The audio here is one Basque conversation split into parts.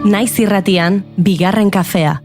Naiz irratian, bigarren kafea.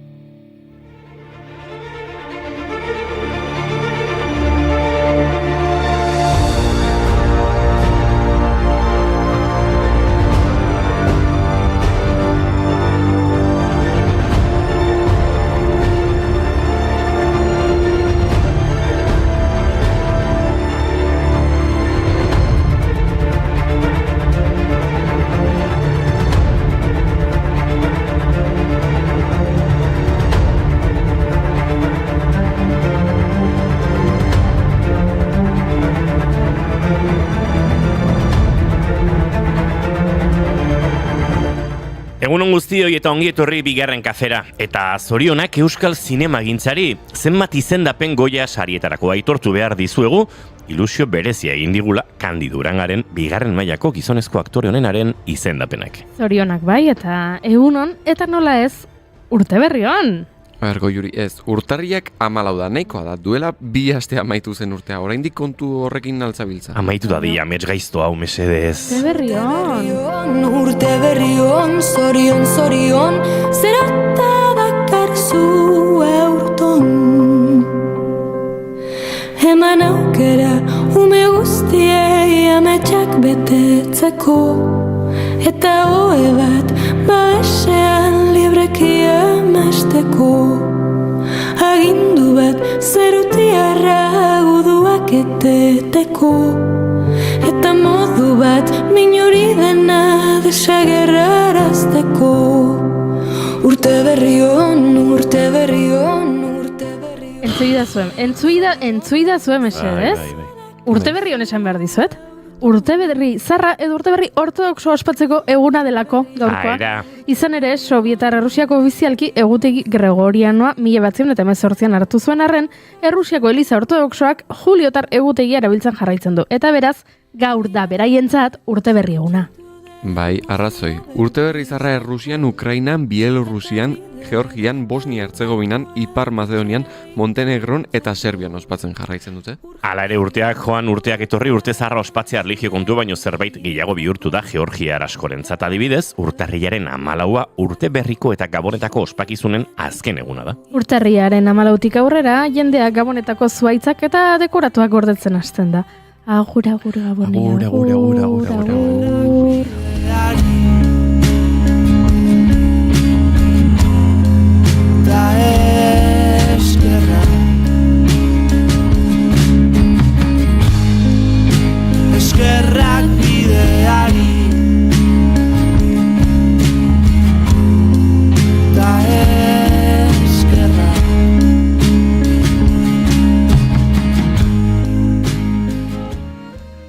Egunon guztioi eta ongi etorri bigarren kafera. Eta zorionak euskal zinemagintzari zenbat izendapen Goya sarietarako aitortu behar dizuegu, ilusio berezia egin digula Kandi Durangaren bigarren mailako gizonezko aktore honenaren izendapenak. Zorionak bai, eta egunon, eta nola ez, urte berri on! Ergo Juri, ez, urtarriak 14 da, nahikoa da, duela 2 aste amaitu zen urtea, oraindik kontu horrekin altzabiltza. Amaitu da di, amets gaizto hau mesedez. Urte berri on! Urte berri on, zorion, zorion, zerata dakarzu eurton. Eman aukera, ume guztiei ametsak betetzeko, eta hoe bat, baesean libreki amesteko. Agindu bat, zerutiarra guduak eteteko, eta modu bat, minuri dena desagerrarazteko. Urte berri on, urte berri on, urte berri on. Entzuida zuen mesedez? Urte berri on esan behar dizuet? Urte berri zarra edo urte berri ortodoxo ospatzeko eguna delako gaurkoa. Izan ere, Sovietar Errusiako ofizialki egutegi Gregorianoa 1918an hartu zuen arren, Errusiako Eliza Ortodoxoak Juliotar egutegia erabiltzen jarraitzen du. Eta beraz, gaur da beraientzat urte berri eguna. Bai, arrazoi. Urte berri zarra Errusian, Ukrainan, Bielorrusian, Georgian, Bosnia-Herzegovinan, Ipar Macedonian, Montenegron eta Serbian ospatzen jarraitzen dute. Hala ere urteak etorri urte zarra ospatzea erlijio kontu baino zerbait gehiago bihurtu da Georgiar askorentzat adibidez, urtarrilaren 14 urte berriko eta Gabonetako ospakizunen azken eguna da. Urtarrilaren 14tik aurrera, jendeak Gabonetako zuaitzak eta dekoratuak gordetzen hasten da. Agur, Gabonea. Agur. Eskerrak bideari da eskerrak.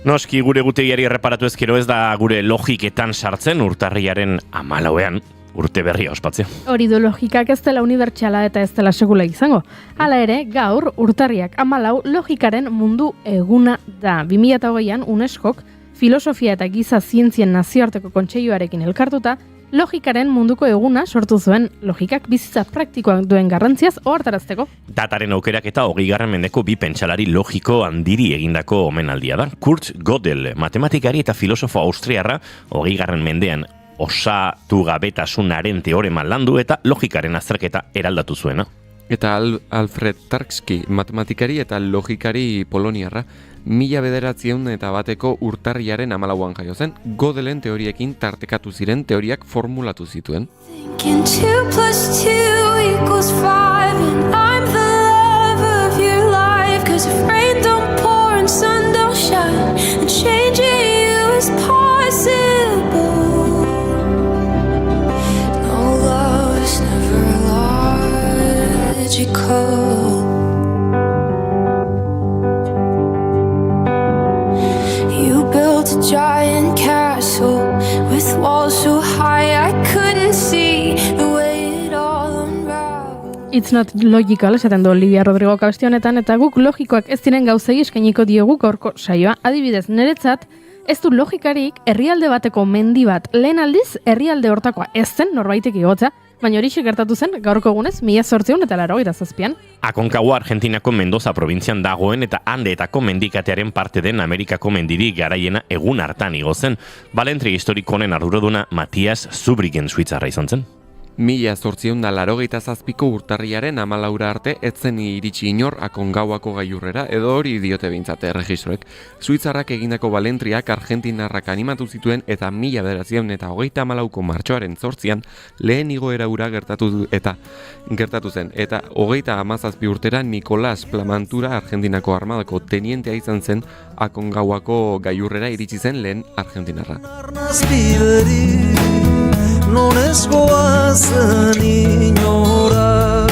Noski gure gutegiari erreparatu ezkero ez da gure logiketan sartzen urtarriaren 14ean urte berria ospatzea. Hori du logikak ez dela unibertsala eta ez dela segula izango. Hala ere, gaur urtarriak 14 logikaren mundu eguna da. 2008an UNESCOk filosofia eta giza zientzien nazioarteko kontseiluarekin elkartuta, logikaren munduko eguna sortu zuen logikak bizitza praktikoak duen garrantziaz ohartarazteko. Dataren aukerak eta 20. mendeko bi pentsalari logiko handiri egindako omenaldia da. Kurt Gödel, matematikari eta filosofo austriarra, 20. mendean osatu gabetasunaren teorema landu eta logikaren azterketa eraldatu zuena. Eta Alfred Tarski, matematikari eta logikari poloniarra, 1901 urtarriaren 14an jaio zen, Gödelen teoriekin tartekatu ziren teoriak formulatu zituen. Thinking 2 + 2 = 5 and I'm the love of your life, 'cause if rain don't pour and sun don't shine and changing you is possible. No love is never logical. You built a giant castle with walls so high I couldn't see the way it all unraveled. It's not logical, esaten du Olivia Rodrigo abesti honetan, eta guk logikoak ez diren gauzei eskainiko diegu gaurko saioa. Adibidez, niretzat, ez du logikarik herrialde bateko mendi bat lehen aldiz herrialde hortakoa ez zen norbaitek igotzea, baina hori gertatu zen gaurko egunez 1887an. Aconcagua Argentinako Mendoza probintzian dagoen eta Andeetako mendikatearen parte den Amerikako mendiri garaiena egun hartan igo zen. Balentri historiko honen arduraduna Matias Zurbriggen suitzarra izan zen. 1887ko urtarriaren 14 arte etzen iritsi inor Akongauako gailurrera, edo hori diote behintzat erregistroek. Suitzarrak egindako balentriak argentinarrak animatu zituen eta 1934ko martxoaren 8an lehen igoera hura gertatu zen. Eta 37 urtera Nicolás Plamantura Argentinako armadako tenientea izan zen Akongauako gailurrera iritsi zen lehen argentinarra. Non ez goazen inora,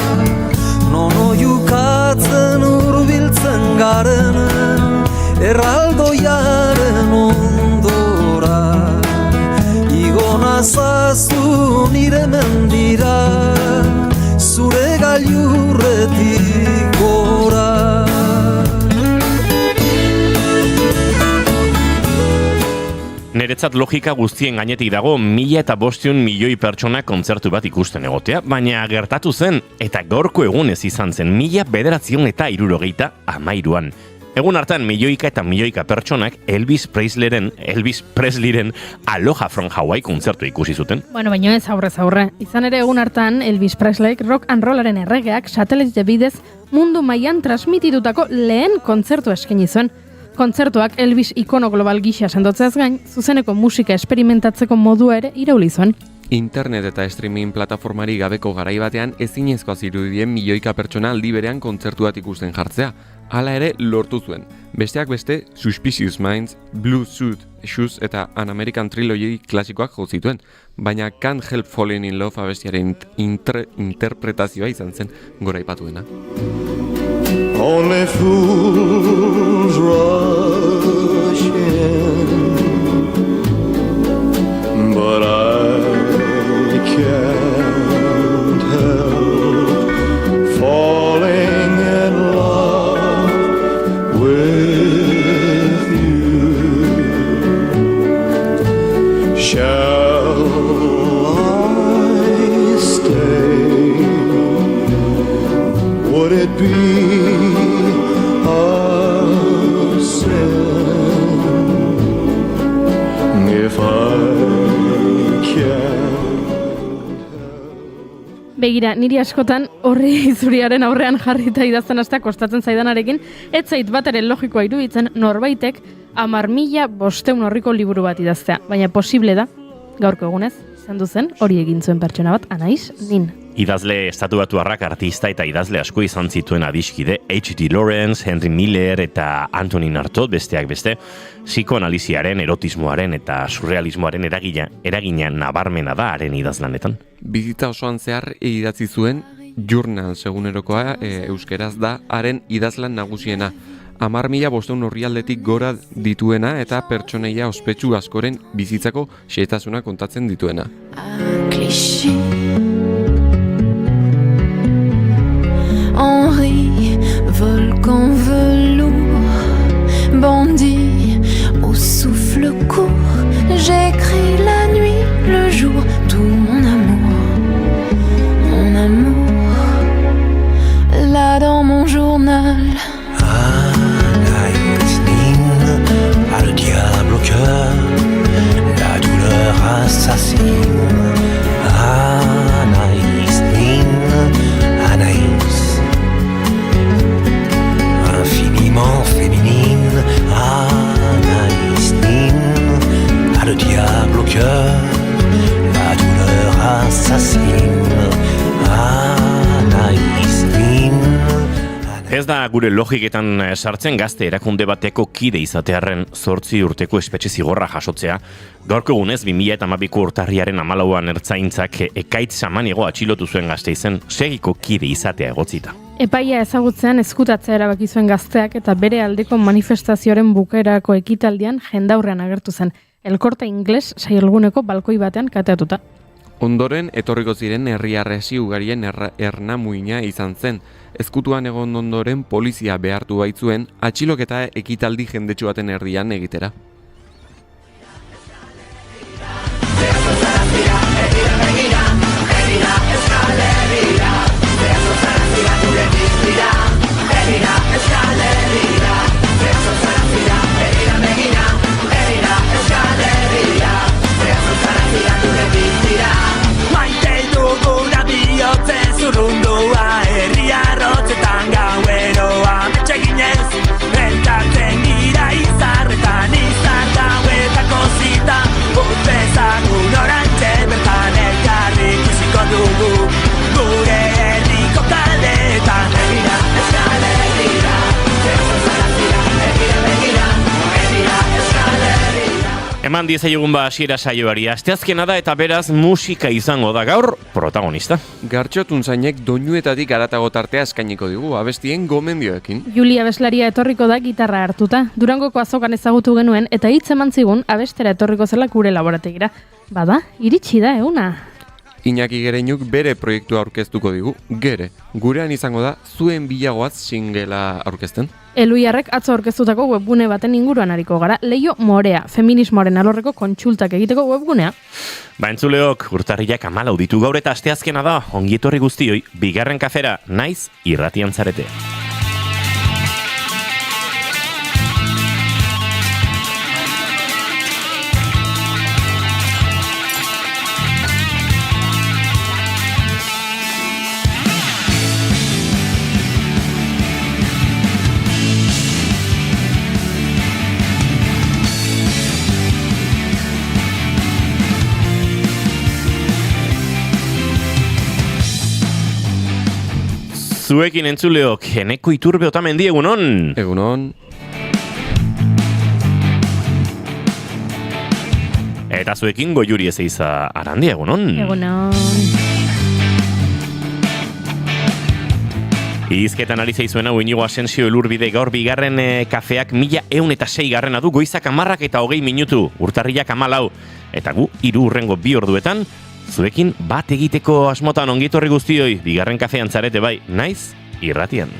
non oiukatzen urbiltzen garen, erraldoiaren ondora, igona zazu nire mendira, zure gailurretik gora. Neretzat logika guztien gainetik dago 1.500 milioi pertsona kontzertu bat ikusten egotea, baina gertatu zen, eta gaurko egunez izan zen 1973an. Egun hartan milioika eta milioika pertsonak Elvis Presleyren Aloha from Hawaii kontzertu ikusi zuten. Bueno, baina ez aurrez aurre. Izan ere egun hartan Elvis Presleyk rock and rollaren erregeak satelite bidez mundu mailan transmititutako lehen kontzertu eskaini zuen. Kontzertuak Elvis ikono global gisa sendotzeaz gain, zuzeneko musika esperimentatzeko modua ere irauli zuen. Internet eta streaming plataformari gabeko garai batean ezinezkoa zirudien milioika pertsona aldi berean kontzertu bat ikusten jartzea. Hala ere lortu zuen. Besteak beste, Suspicious Minds, Blue Suit Shoes eta An American Trilogy klasikoak jo zituen, baina Can't Help Falling in Love abestiaren interpretazioa izan zen goraipatuena. Only fools rush in, but I can't help falling in love with you. Shall I stay? Would it be Begira, niri askotan horri zuriaren aurrean jarrita idazten hastea kostatzen zaidanarekin, ez zait bat ere logikoa iruditzen norbaitek 10.500 orriko liburu bat idaztea. Baina posible da, gaurko egunez, izan duzen, hori egin zuen pertsona bat, Anais Nin. Idazle estatuatuarrak artista eta idazle asko izan zituen adiskide, H.D. Lawrence, Henry Miller eta Antonin Artaud besteak beste, psikoanaliziaren, erotismoaren eta surrealismoaren eragina nabarmena da haren idazlanetan. Bizitza osoan zehar idatzi zuen Journal segunerokoa euskeraz da haren idazlan nagusiena. 10.500 orrialdetik gora dituena eta pertsoneia ospetsu askoren bizitzako xehetasuna kontatzen dituena. Henri, volcan velours, bandit au souffle court, j'écris la nuit, le jour, tout mon amour, là dans mon journal. Anaïs Nin a le diable au cœur, la douleur assassine. Anaïs Nin, Anaïs, infiniment féminine. Anaïs Nin a le diable au cœur, la douleur assassine. Anaïs Nin. Ez da gure logiketan sartzen gazte erakunde bateko kide izatearren 8 urteko espetxe zigorra jasotzea. Gaurko egunez 2012ko urtarriaren 14an ertzaintzak ekaitz samaniego atxilotu zuen Gasteizen segiko kide izatea egotzita. Epaia ezagutzean ezkutatzea erabaki zuen gazteak eta bere aldeko manifestazioaren bukaerako ekitaldian jendaurrean agertu zen. El Corte Inglés sailguneko balkoi batean kateatuta. Ondoren, etorriko ziren herriarresi ugarien ernamuina izan zen. Ezkutuan egon ondoren polizia behartu baitzuen atxiloketa ekitaldi jendetsu baten erdian egitera. Maite dugu Eman diezaiogun hasiera saioari. Asteazkena da eta beraz musika izango da gaur protagonista. Gartxotun zainek doinuetatik aratago tartea eskainiko digu, abestien gomendioekin. Julia abeslaria etorriko da gitarra hartuta. Durangoko azokan ezagutu genuen eta hitz eman zigun abestera etorriko zela gure laborategira. Bada, iritsi da eguna. Iñaki Gereinuk bere proiektua aurkeztuko digu, Gere. Gurean izango da, zuen bilagoaz singela aurkezten. Eluiarrek atzo aurkeztutako webgune baten inguruan ariko gara, Leio Morea, feminismoaren alorreko kontsultak egiteko webgunea. Entzuleok, urtarrilak 14 ditu gaur eta asteazkena da, ongietorri guztioi, bigarren kafera, naiz irratian zarete. Zuekin entzuleok, Eneko Iturbe Otamendi, egunon? Egunon. Eta zuekin Goiuri Ezeiza Arandi, egunon? Egunon. Izketan ari zeizuena Inigo Asensio Elurbide gaur bigarren kafeak 1106 garrena du, goizak 10 eta 20 minutu, urtarrilak 14, eta gu 3 hurrengo 2 orduetan, zuekin bat egiteko asmotan ongietorri guztioi, bigarren kafean zarete bai, naiz irratian.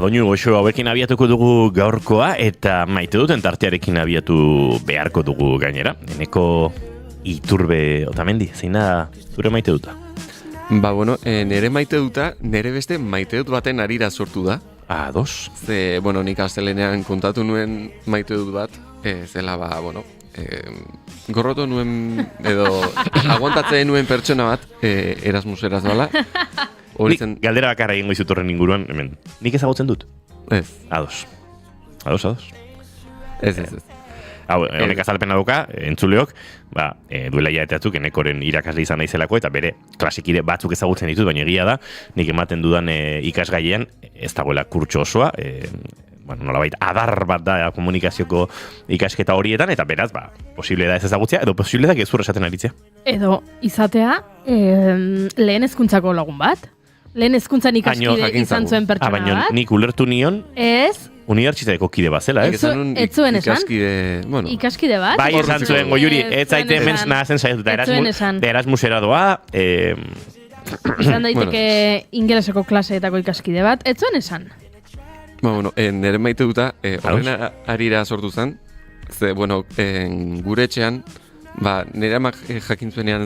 Doinu goxo hauekin abiatuko dugu gaurkoa eta maite duten tartearekin abiatu beharko dugu gainera. Eneko Iturbe Otamendi, zein da zure maite duta? Nere maite duta, nere beste maite dut baten arira sortu da. Ados. Nik astelenean kontatu nuen maite dut bat, zela gorroto nuen, edo aguantatzen nuen pertsona bat, Erasmuseraz bala. Nik galdera bakarra egingo izut horren inguruan, hemen. Nik ezagutzen dut? Ez. Ados. Ez. Honek azalpena duka, entzuleok, duela jaeteatzuk Enekoren irakasle izan naizelako, eta bere klasikide batzuk ezagutzen ditut, baina egia da, nik ematen dudan ikasgailean, ez dagoela kurtso osoa, nolabait adar bat da komunikazioko ikasketa horietan, eta beraz, posible da ez ezagutzea, edo posible da gezur esaten aritzea. Edo izatea, lehen hezkuntzako lagun bat? Lehen hezkuntzan ikaskide izan zuen pertsona bat? Baina nik ulertu nion, ez? Unibertsitateko kide bat zela, ez? Ez zuen esan? Ikaskide bat? Bai, esan zuen, Goiuri, ez zaite hemen nahazen saiatuta, Erasmusera doa, izan daiteke ingeleseko klaseetako ikaskide bat, ez zuen esan? Nere maite duta, horren arira sortu zen, gure etxean, nire amak jakin zuenean,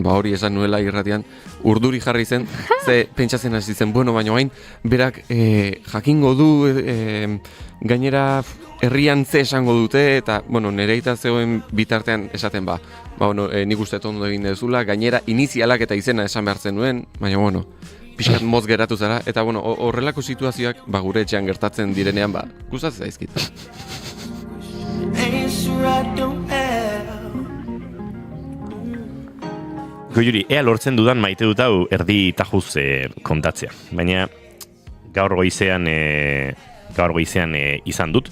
hori esan nuela irratian, urduri jarri zen, ze pentsatzen hasi zen, baina hain, berak jakingo du, gainera herrian ze esango dute, eta, nire eta zegoen bitartean esaten nik uste ondo egin dezula, gainera inizialak eta izena esan behartzen nuen, baina, pixkat moz geratu zara, eta, horrelako situazioak, gure etxean gertatzen direnean, gustatzen zaizkit. Goiuri, ea lortzen dudan maite dut hau erdi tajuz kontatzea. Baina gaur goizean izan dut,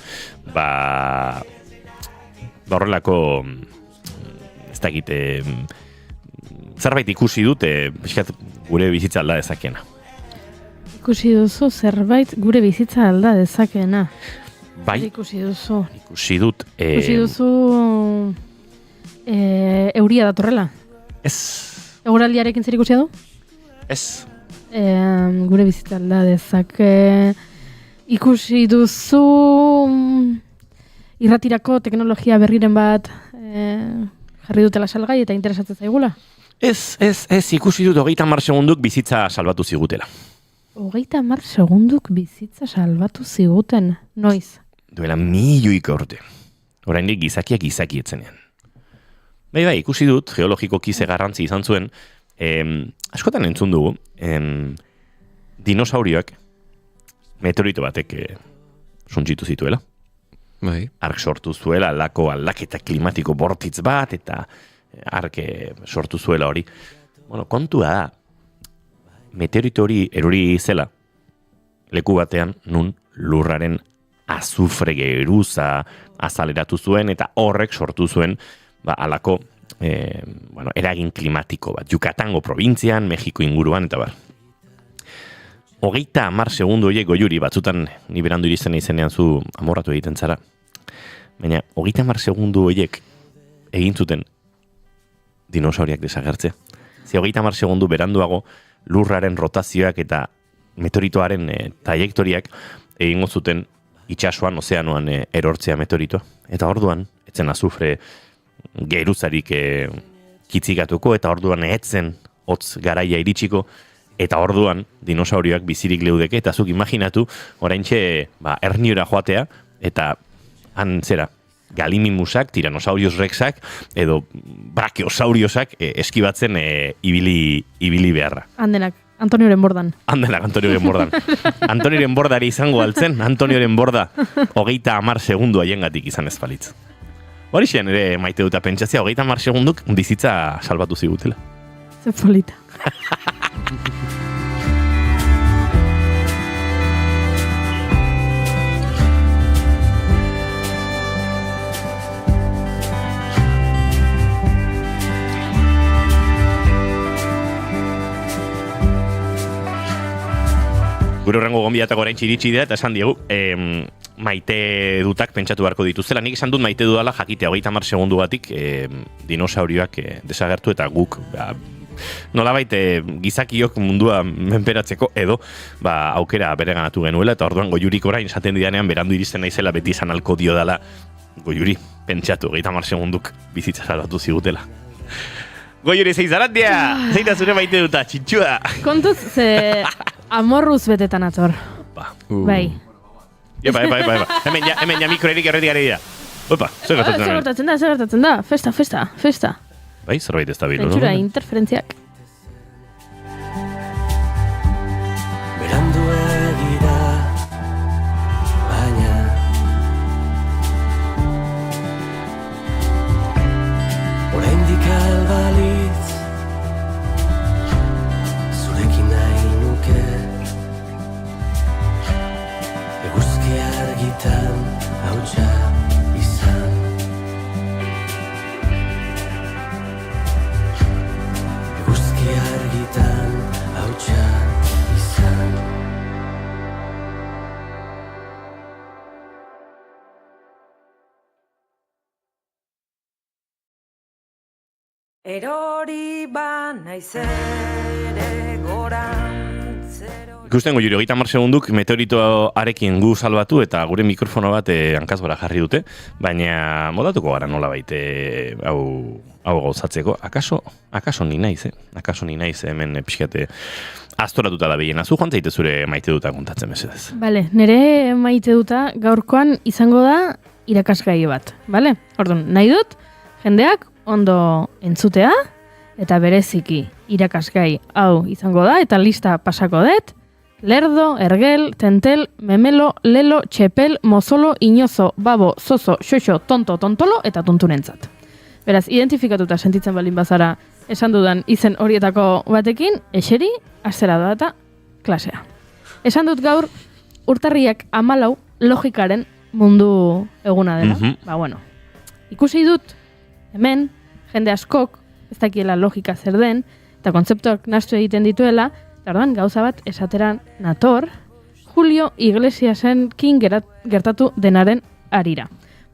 horrelako ez dakit zerbait ikusi dut pixkat gure bizitza alda dezakeena. Ikusi duzu zerbait gure bizitza alda dezakeena. Bai. Ikusi duzu. Ikusi dut. Ikusi duzu euria datorrela. Ez. Eguraldiarekin zer ikusia du? Ez. Gure bizitza alda dezake. Ikusi duzu irratirako teknologia berriren bat jarri dutela salgai eta interesatzen zaigula? Ez, ikusi dut 30 segunduk bizitza salbatu zigutela. 30 segunduk bizitza salbatu ziguten, noiz? Duela milioika urte. Oraindik gizakiak gizaki etzenean. Bai, ikusi dut, geologikoki ze garrantzi izan zuen, askotan entzun dugu, dinosaurioak meteorito batek suntsitu zituela. Bai. Ark sortu zuela, aldaketa klimatiko bortitz bat, eta ark sortu zuela hori. Bueno, kontua da, meteorito hori erori zela, leku batean nun lurraren azufre geruza azaleratu zuen, eta horrek sortu zuen alako eragin klimatiko bat. Yucatango probintzian, Mexiko inguruan, eta bar. 30 segundu horiek Goiuri, batzutan ni berandu iristen izenean zu amorratu egiten zara. Baina 30 segundu horiek egin zuten dinosauriak desagertze. Ze 30 segundu beranduago lurraren rotazioak eta meteoritoaren trajektoriak egingo zuten itsasoan, ozeanoan erortzea meteoritoa. Eta orduan, etzen azufre geruzarik kitzikatuko, eta orduan etzen hotz garaia iritsiko, eta orduan dinosaurioak bizirik leudeke, eta zuk imaginatu, oraintxe erniora joatea, eta han zera, Gallimimusak, Tyrannosaurus rexak, edo Brachiosauriosak eskibatzen ibili beharra. Handenak, Antonioren bordan. Antonioren bordan. Antonioren bordari izango altzen, Antonioren borda 30 segundu haiengatik izan ez balitz. Horixen ere maite duta pentsatzea, 30 segunduk bizitza salbatu zigutela. Ze polita. Gure horrengo gonbidatako oraintxe iritsi dira, eta esan diegu, maite dutak pentsatu beharko dituztela. Nik esan dut maite dudala jakitea 30 segundu batik dinosaurioak desagertu, eta guk nolabait gizakiok mundua menperatzeko edo aukera bereganatu genuela, eta orduan Goiurik orain esaten didanean berandu iristen naizela beti esan alko dio dala Goiuri, pentsatu 30 segunduk bizitza salbatu zigutela. Goiuri zeizaratia, zeita zure maite duta, txintxua. Kontuz, ze amorruz betetan ator. Bai. Epa. Hemen ja mikroerik erretik gari dira. Opa, zer gertatzen da. Festa. Bai, zerbait ez da bilo, no? Pentsura, interferentziak. Berandu egira, baina oraindik albalitz zurekin nahi nuke eguzki argitan hautsa izan. Eguzki argitan hautsa izan. Erori banaiz ere gorantzero. Ikusten Goiuri, 30 segunduk meteoritoarekin gu salbatu eta gure mikrofono bat hankaz gora jarri dute, baina modatuko gara nola baite hau gauzatzeko. Akaso ni naiz, Akaso ni naiz hemen pixkate astoratuta da behiena. Zu joan zaite zure maite duta kontatzen mesedez. Bale, nire maite duta gaurkoan izango da irakasgai bat, bale? Orduan, nahi dut, jendeak ondo entzutea, eta bereziki irakasgai hau izango da, eta lista pasako dut, lerdo, ergel, tentel, memelo, lelo, txepel, mozolo, inozo, babo, zozo, xoxo, tonto, tontolo, eta tuntunentzat. Beraz, identifikatuta sentitzen balin bazara esan dudan izen horietako batekin, eseri, astera da eta klasea. Esan dut gaur, urtarriak 14 logikaren mundu eguna dela. Ba, bueno, ikusi dut, hemen, jende askok, ez dakiela logika zer den, eta kontzeptuak nahastu egiten dituela, eta orduan gauza bat esateran nator, Julio Iglesiasenkin gertatu denaren arira.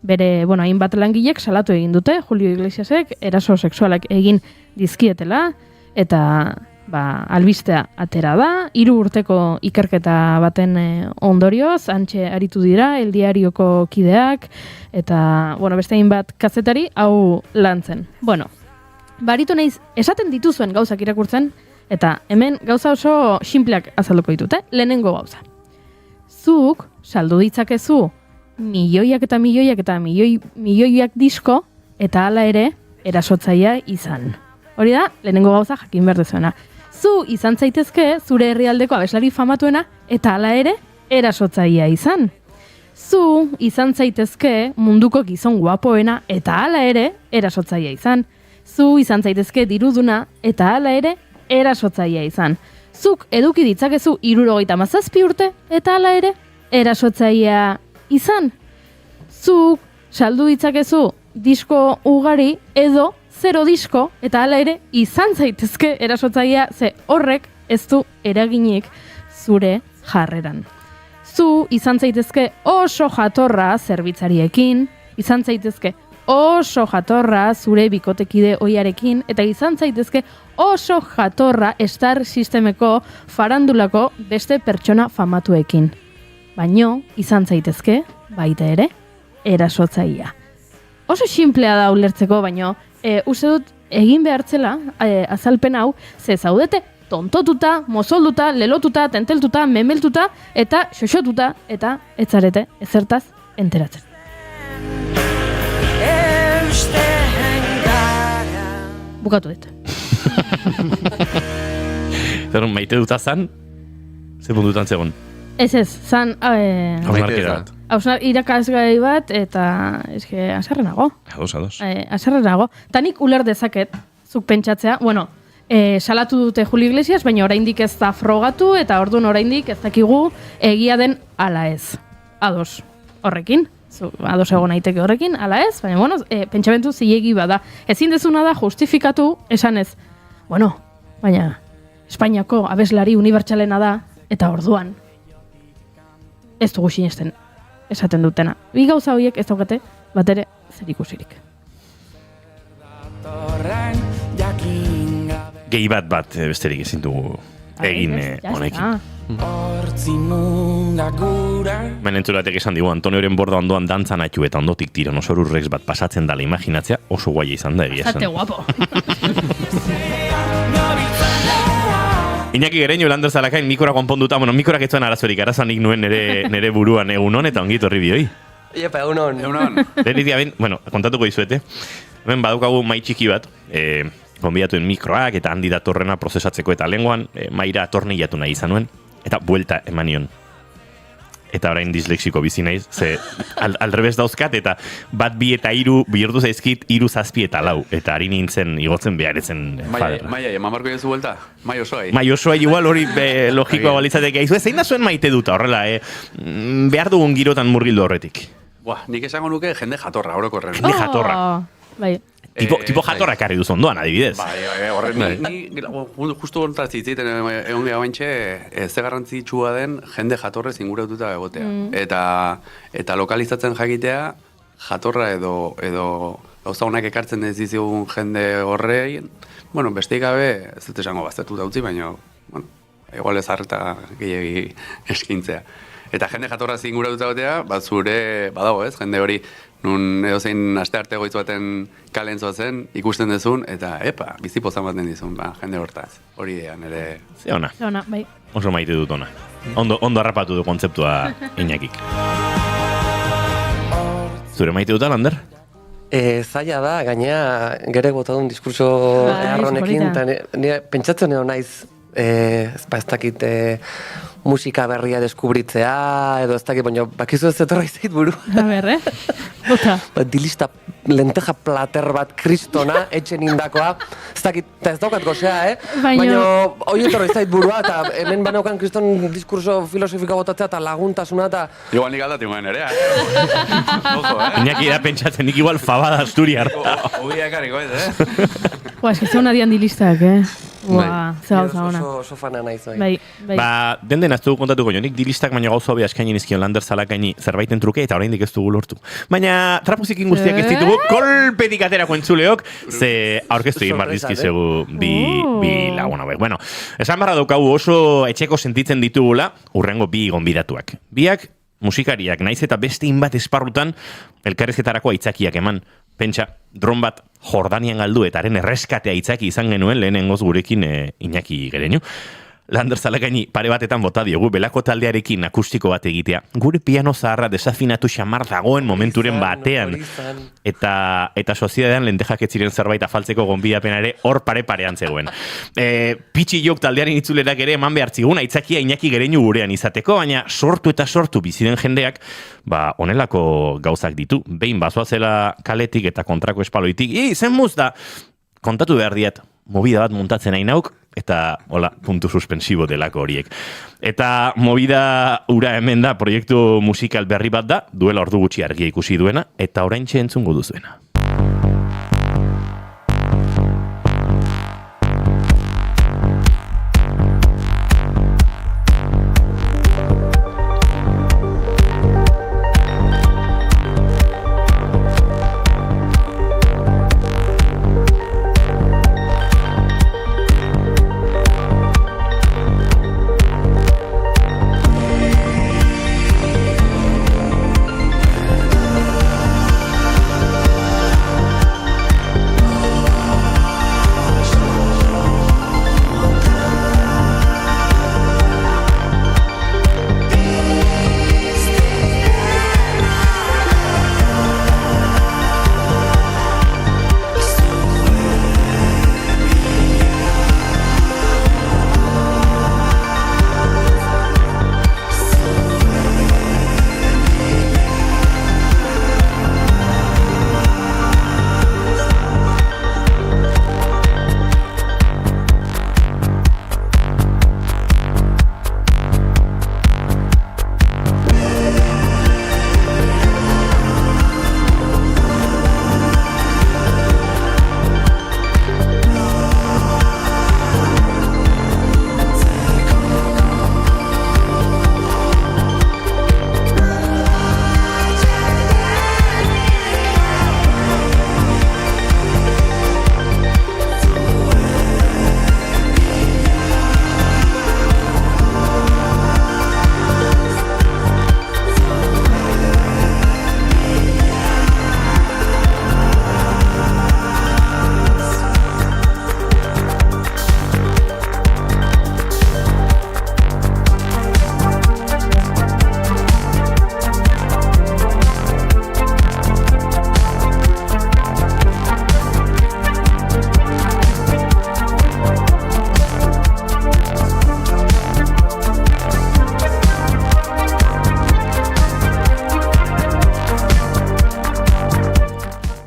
Bere, bueno, hainbat langilek salatu egin dute, Julio Iglesiasek eraso sexualak egin dizkietela, eta albistea atera da, 3 urteko ikerketa baten ondorioz, antxe aritu dira, El Diarioko kideak, eta, bueno, beste hainbat kazetari hau lantzen. Bueno, baritu naiz, esaten dituzuen gauzak irakurtzen, eta hemen gauza oso sinpleak azalduko ditute, lehenengo gauza. Zuk saldu ditzakezu milioiak eta milioiak disko, eta hala ere erasotzaia izan. Hori da, lehenengo gauza jakin behar dezuena. Zu izan zaitezke zure herrialdeko abeslari famatuena, eta hala ere erasotzaia izan. Zu izan zaitezke munduko gizon guapoena, eta hala ere erasotzaia izan. Zu izan zaitezke diruduna, eta hala ere erasotzaia izan. Zuk eduki ditzakezu 77 urte, eta hala ere erasotzaia izan. Zuk saldu ditzakezu disko ugari edo 0 disko, eta hala ere izan zaitezke erasotzaia, ze horrek ez du eraginik zure jarreran. Zu izan zaitezke oso jatorra zerbitzariekin, izan zaitezke oso jatorra zure bikotekide oiarekin, eta izan zaitezke oso jatorra Star Systemeko farandulako beste pertsona famatuekin. Baino, izan zaitezke, baita ere, erasotzaia. Oso sinplea da ulertzeko, baino, uste dut egin behartzela azalpen hau, ze zaudete tontotuta, mozolduta, lelotuta, tenteltuta, memeltuta, eta xoxotuta, eta etzarete ezertaz enteratzen. Bukatu dut. Zer, maite duta zan? Zer puntutan zegoen? Ez, zan... Hausnarkera bat. Irakasgai bat, eta eske asarrenago. Ados. Asarrenago. Tanik uler dezaket, zuk pentsatzea, bueno, salatu dute Julio Iglesias, baina oraindik ez da frogatu, eta orduan oraindik ez dakigu egia den ala ez. Ados, horrekin. Ados egon naiteke horrekin, ala ez, baina, bueno, pentsamentu zilegi bada. Ezin dezuna da justifikatu, esan ez, bueno, baina, Espainiako abeslari unibertsalena da, eta orduan, ez dugu sinesten esaten dutena. Bi gauza horiek ez daukate, bat ere, zer ikusirik. Gehi bat besterik ezin dugu egin honekin. Menentzuratek esan digu, Antonioren borda ondoan dantzan atxu eta ondotik tiranosaurus rex bat pasatzen dala imaginatzea, oso guaia izan da egia esan. Zate guapo. Iñaki Gereño, Lander Zalakain, mikora konponduta, bueno, mikorak ez zuen arazoan nik nuen nere buruan egunon eta ongit horri bioi. Iepa, egunon. Deritia ben, bueno, kontatuko izuete. Hemen badukagu mai txiki bat, konbidatuen mikroak eta handi datorrena prozesatzeko eta lenguan, maira atornillatu nahi izan nuen, eta buelta eman nion. Eta orain dislexiko bizi naiz, ze alrebez dauzkat, eta bat 2 eta 3 bihurtu zaizkit 3, 7 eta 4, eta ari nintzen igotzen beharetzen faderra. Maia, eman barko jezu buelta? Mai osoai? Mai osoai igual hori logikoa balitzatek aizu. Zein da zuen maite duta horrela, behar dugun girotan murgildu horretik? Buah, nik esango nuke jende jatorra, orokorren. Jende jatorra. Bai. Tipo jatorra karri duz ondoan, adibidez. Bai, horren, ni justu hontaz zitziten egon geha baintxe, ze garrantzitsua den jende jatorrez inguratuta egotea. Eta lokalizatzen jakitea, jatorra edo gauza honak ekartzen ez dizigun jende horrei, bueno, besteik gabe, ez dut esango baztertuta utzi, baina, bueno, igual ez harta gehiagi eskintzea. Eta jende jatorra inguratuta egotea, bat zure, badago ez, jende hori, nun edozein aste arte goitz baten kalen zoazen, ikusten dezun, eta bizipozan baten dizun, jende hortaz. Hori idea, nire... Zeona. Zeona, bai. Oso maite dut ona. Ondo harrapatu du kontzeptua Iñakik. Zure maite duta, Lander? Zaila da, gainea gere botadun diskurso erronekin, eta pentsatzen edo naiz, ez dakit musika berria deskubritzea, edo ez dakit, baina bakizu ez zetorra izait buru. A ber, Bota. Dilista lenteja plater bat kristona, etxen indakoa, ez daukat gozea, Baina hori etorri zait burua, eta hemen banaukan kriston diskurso filosofika botatzea, eta laguntasuna, eta... Igual nik aldatu guen ere, Ojo, Iñaki da pentsatzen, nik igual fabada Asturiar. Obiak hariko ez, Ez que zona dian dilistak, Oso fana naiz, bai. Ba, den ez dugu kontatuko jo, nik dilistak baina gauza hobea eskaini nizkion Lander Zalakaini zerbaiten truke, eta oraindik ez dugu lortu. Baina trapuzikin guztiak ez ditugu, kolpetik aterako entzuleok, ze aurkeztu egin bar dizkizegu bi lagun hauek. Bueno, esan barra daukagu oso etxeko sentitzen ditugula, urrengo bi gonbidatuak. Biak, musikariak, naiz eta beste inbat esparrutan, elkarrezketarako aitzakiak eman. Pentsa, dron bat Jordanian galdu eta haren erreskatea itzaki izan genuen lehenengoz gurekin Iñaki Gereñu. Lander Zalakaini pare batetan bota diogu, belako taldearekin akustiko bat egitea. Gure piano zaharra desafinatu xamar dagoen momenturen batean. Eta sozidadean lentejak etziren zerbait afaltzeko gonbidapen ere hor pare-parean zegoen. Pitxi jok taldearen itzulerak ere eman behar zigun, aitzakia Iñaki Gereñu gurean izateko, baina sortu eta sortu biziren jendeak, honelako gauzak ditu. Behin bazoazela kaletik eta kontrako espaloitik, zen muz da, kontatu behar diat, movida bat muntatzen nahi nauk, eta hola, puntu suspensibo delako horiek. Eta movida ura hemen da, proiektu musikal berri bat da, duela ordu gutxi argia ikusi duena, eta oraintxe entzungo duzuena.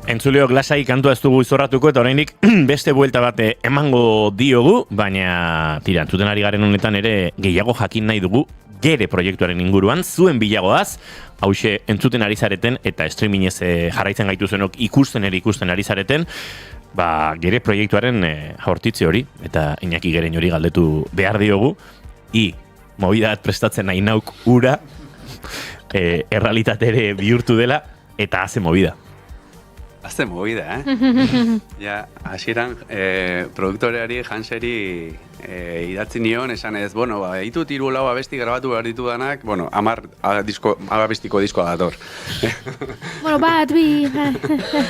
Entzuleok lasai kantua ez dugu izorratuko eta oraindik beste buelta bat emango diogu, baina tira, entzuten ari garen honetan ere gehiago jakin nahi dugu Gere proiektuaren inguruan, zuen bilagoaz, hauxe entzuten ari zareten eta streamingez jarraitzen gaituzenok ikusten ari zareten, Gere proiektuaren jaurtitze hori, eta Iñaki Gereñu hori galdetu behar diogu, movida bat prestatzen nahi nauk ura, errealitatere bihurtu dela, eta haze movida. Haze movida, Ja, hasieran produktoreari, Hanseri idatzi nion, esan ez, ditut 3 lau abesti grabatu behar ditudanak, 10 abestiko diskoa dator. Bat, bi...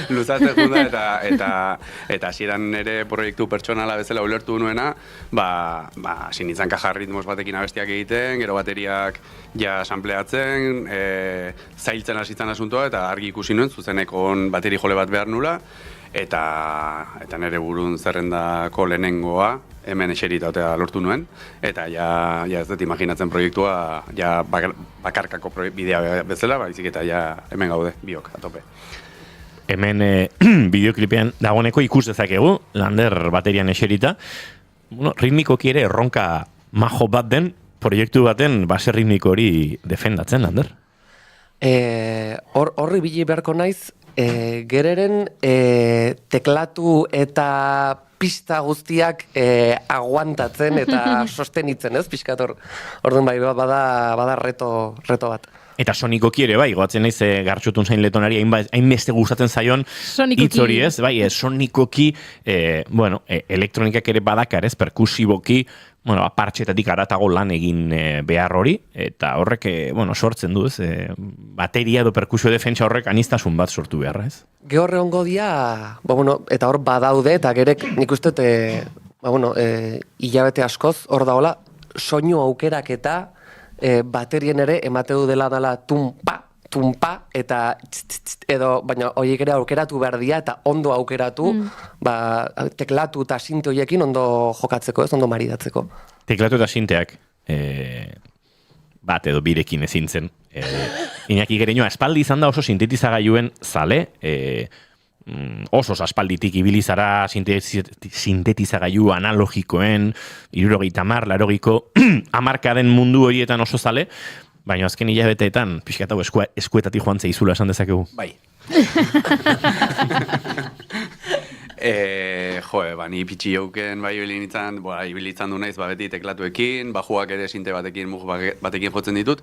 Luzatzen junda eta hasieran ere proiektu pertsonala bezala ulertu nuena, sinitzan kaja ritmos batekin abestiak egiten, gero bateriak ja sampleatzen, zailtzen hasitzen asuntoa, eta argi ikusi nuen, zuzenekon bateri jole bat behar nula, eta nire burun zerrendako lehenengoa, hemen eseritatea lortu nuen, eta ja ez dut imaginatzen proiektua ja bakarkako bidea bezala, baizik eta ja hemen gaude, biok, atope. hemen bideoklipean dagoeneko ikus dezakegu, Lander baterian eserita, ritmikoki ere erronka majo bat den, proiektu baten base ritmiko hori defendatzen, Lander? Horri bili beharko naiz, gereren teklatu eta pista guztiak aguantatzen eta sostenitzen, ez, pixkator. Orduan bai, bada reto bat. Eta sonikoki ere, bai, goatzen naiz Gartxotun zain letonari hainbeste gustatzen zaion hitz hori, ez? Bai, sonikoki, elektronikak ere badakar, ez, perkusiboki, partxetatik aratago lan egin behar hori, eta horrek, sortzen du, ez, bateria edo perkusio defentsa horrek aniztasun bat sortu beharra, ez? Gehorre ongo dia, eta hor badaude, eta gerek nik uste, hilabete askoz, hor daola, soinu aukerak eta baterien ere emateu dela tumpa, eta edo, baina horiek ere aukeratu behar dira, eta ondo aukeratu, teklatu eta sinte horiekin ondo jokatzeko, ez, ondo maridatzeko. Teklatu eta sinteak, bat edo birekin ezin zen. Iñaki Gereñoa, espaldi izan da oso sintetizagailuen zale, oso aspalditik ibili zara sintetizagailu analogikoen, 70, 80 hamarkaden mundu horietan oso zale, baina azken hilabeteetan pixkatau eskuetatik joan zeizula esan dezakegu. Bai. Ni pitxi jauken ibilitzen du naiz, beti teklatuekin, bajuak ere sinte batekin, batekin jotzen ditut,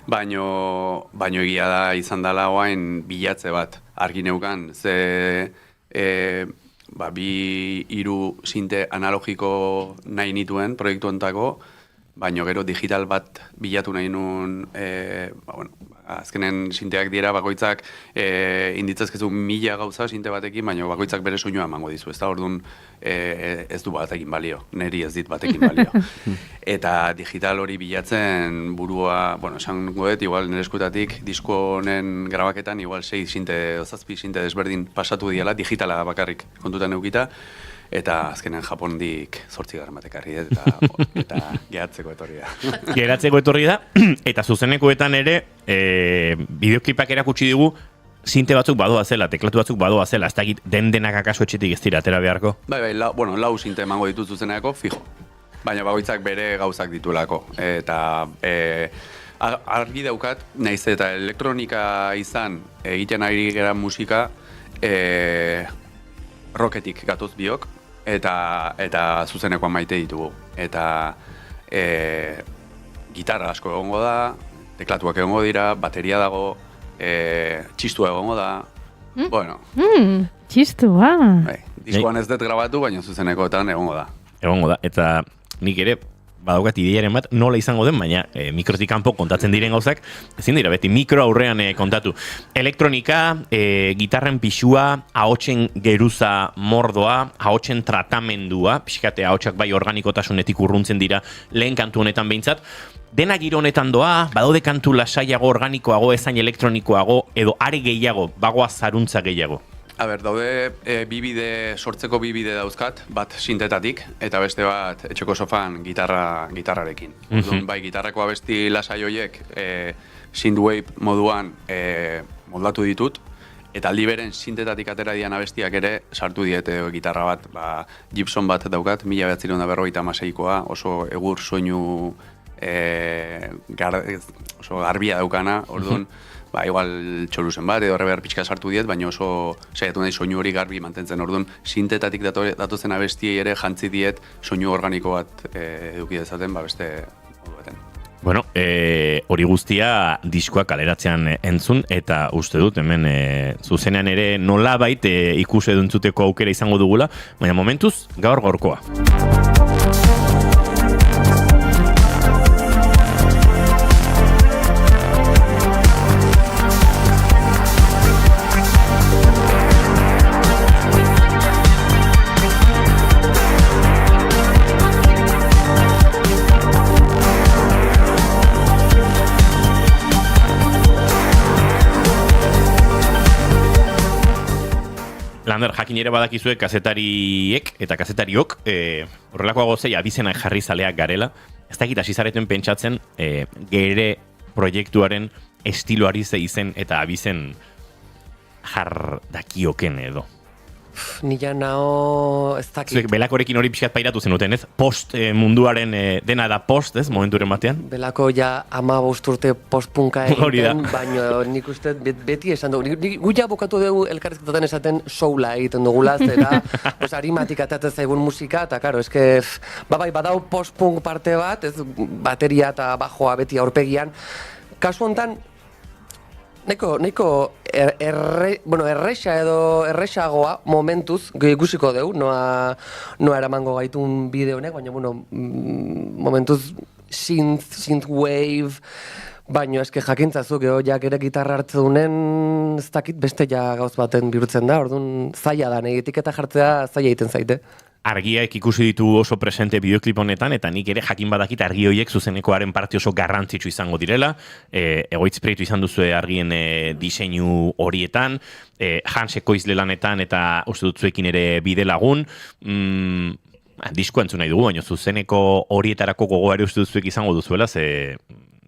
baino egia da izan dela oain bilatze bat argi neukan, ze 2-3 sinte analogiko nahi nituen proiektu ontako, baino gero digital bat bilatu nahi nun, azkenen sinteak dira bakoitzak inditzazkezu 1000 gauza sinte batekin, baina bakoitzak bere soinua emango dizu, ez da, orduan ez du batekin balio, niri ez dit batekin balio. Eta digital hori bilatzen burua, esan goet, igual nire eskutatik disko honen grabaketan, igual 6 sinte, 7 sinte desberdin pasatu diala, digitala bakarrik kontutan eukita, eta azkenen Japondik 8 batekarri eta geratzeko etorri da. Geratzeko etorri da, eta zuzenekoetan ere, bideoklipak erakutsi digu, sinte batzuk badoa zela, teklatu batzuk badoa zela, ez dakit denak akaso etxetik ez dira, atera beharko? Bai, lau sinte emango ditut zuzeneko, fijo. Baina bagoitzak bere gauzak ditulako. Eta argi daukat, naiz eta elektronika izan, egiten ari gara musika, rocketik gatoz biok, eta zuzenekoan maite ditugu. Eta gitarra asko egongo da, teklatuak egongo dira, bateria dago, txistua egongo da. Txistua. Diskoan ez dut grabatu, baina zuzenekoetan egongo da. Egongo da, eta nik ere badaukat ideiaren bat nola izango den, baina mikrotik kanpo kontatzen diren gauzak, ezin dira beti mikro aurrean kontatu. Elektronika, gitarren pixua, ahotsen geruza mordoa, ahotsen tratamendua, pixkate ahotsak bai organikotasunetik urruntzen dira lehen kantu honetan behintzat, dena giro honetan doa, badaude kantu lasaiago, organikoago, ezain elektronikoago, edo are gehiago, bagoa zaruntza gehiago. Daude sortzeko bi bide dauzkat, bat sintetatik, eta beste bat etxeko sofan gitarrarekin. Bai, gitarrako abesti lasai horiek synthwave moduan moldatu ditut, eta aldi beren sintetatik atera dian abestiak ere sartu diete gitarra bat, Gibson bat daukat, 1956koa, oso egur soinu oso garbia daukana, orduan, igual txoluzen bat, edo reverb pixka sartu diet, baina oso saiatu nahi soinu hori garbi mantentzen, orduan, sintetatik datozen abestiei ere jantzi diet soinu organiko bat eduki dezaten, beste modu baten. Bueno, hori guztia diskoa kaleratzean entzun, eta uste dut, hemen zuzenean ere nolabait ikus eduntzuteko aukera izango dugula, baina momentuz, gaur gaurkoa. Lander, jakin ere badakizuek kazetariek eta kazetariok horrelakoa gozei abizenak jarri zaleak garela. Ez dakit hasi zareten pentsatzen gere proiektuaren estiloari izen eta abizen jar dakioken edo. Nila nao ez dakit. Zuek Belakorekin hori pixkat pairatu zenuten, ez? Post munduaren dena da post, ez? Momenturen batean. Belako ja 15 urte postpunka egiten, baina nik uste beti esan dugu. Gu ja bukatu dugu elkarrizketatan esaten soula egiten dugula, zera arimatik atatzen zaigun musika, eta karo, eske, badau postpunk parte bat, ez bateria eta bajoa beti aurpegian. Kasu honetan, Nahiko erresa edo erresagoa momentuz, ikusiko dugu, noa eramango gaitun bide honek, baina, momentuz synthwave, baina eske jakintzazu, jak ere gitarra hartzunen, ez dakit beste ja gauz baten bihurtzen da, orduan zaila da, negetik eta jartzea zaila egiten zaite. Argiak ikusi ditu oso presente bideoklip honetan, eta nik ere jakin badakit argi horiek zuzenekoaren parte oso garrantzitsu izango direla. Egoitz proiektu izan duzue argien diseinu horietan, Hans Ekoizle lanetan eta uste dut zuekin ere bide lagun. Diskoa entzun nahi dugu, baina zuzeneko horietarako gogoari uste dut zuek izango duzuela, ze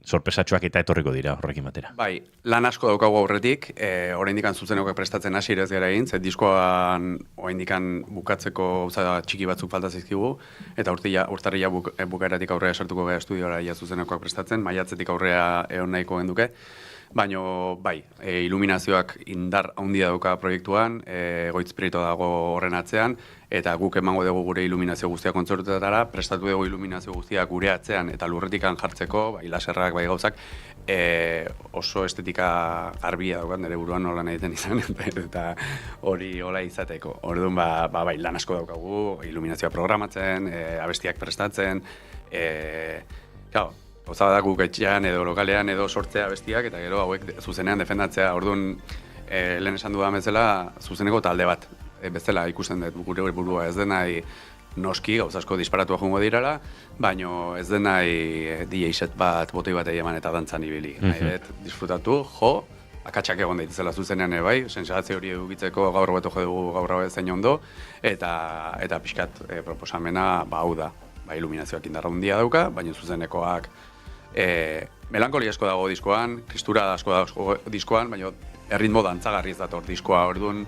sorpresatxoak eta etorriko dira horrekin batera. Bai, lan asko daukagu aurretik, oraindikan zuzeneko prestatzen hasi ere ez gara egin, ze diskoan oraindikan bukatzeko txiki batzuk falta zaizkigu, eta urtarrila bukaeratik aurrea sartuko gara estudiora zuzenekoak prestatzen, maiatzetik aurrea egon nahiko genduke, baina bai, iluminazioak indar handia dauka proiektuan, Egoitz Prieto dago horren atzean, eta guk emango dugu gure iluminazio guztiak kontzertuetara, prestatu dugu iluminazio guztiak gure atzean eta lurretikan jartzeko, bai laserrak, bai gauzak, oso estetika garbia daukat nire buruan nola egiten izan, eta hori hola izateko. Orduan, bai, lan asko daukagu, iluminazioa programatzen, abestiak prestatzen, gauza da guk etxean edo lokalean edo sortzea abestiak, eta gero hauek zuzenean defendatzea. Orduan, lehen esan dudan bezala, zuzeneko talde bat. Bezala ikusten dut gure burua ez dena noski gauza asko disparatua joango dirala, baino ez dena DJ set bat, botoi bat eman eta dantzan ibili. Nahi dut disfrutatu, akatsak egon daitezela zuzenean bai, sensazio hori edukitzeko gaur beto jo dugu gaur hau zein ondo, eta pixkat proposamena hau da. Iluminazioak indarra handia dauka, baina zuzenekoak melankolia asko dago diskoan, kristura asko dago diskoan, baina erritmo dantzagarri ez dator diskoa, orduan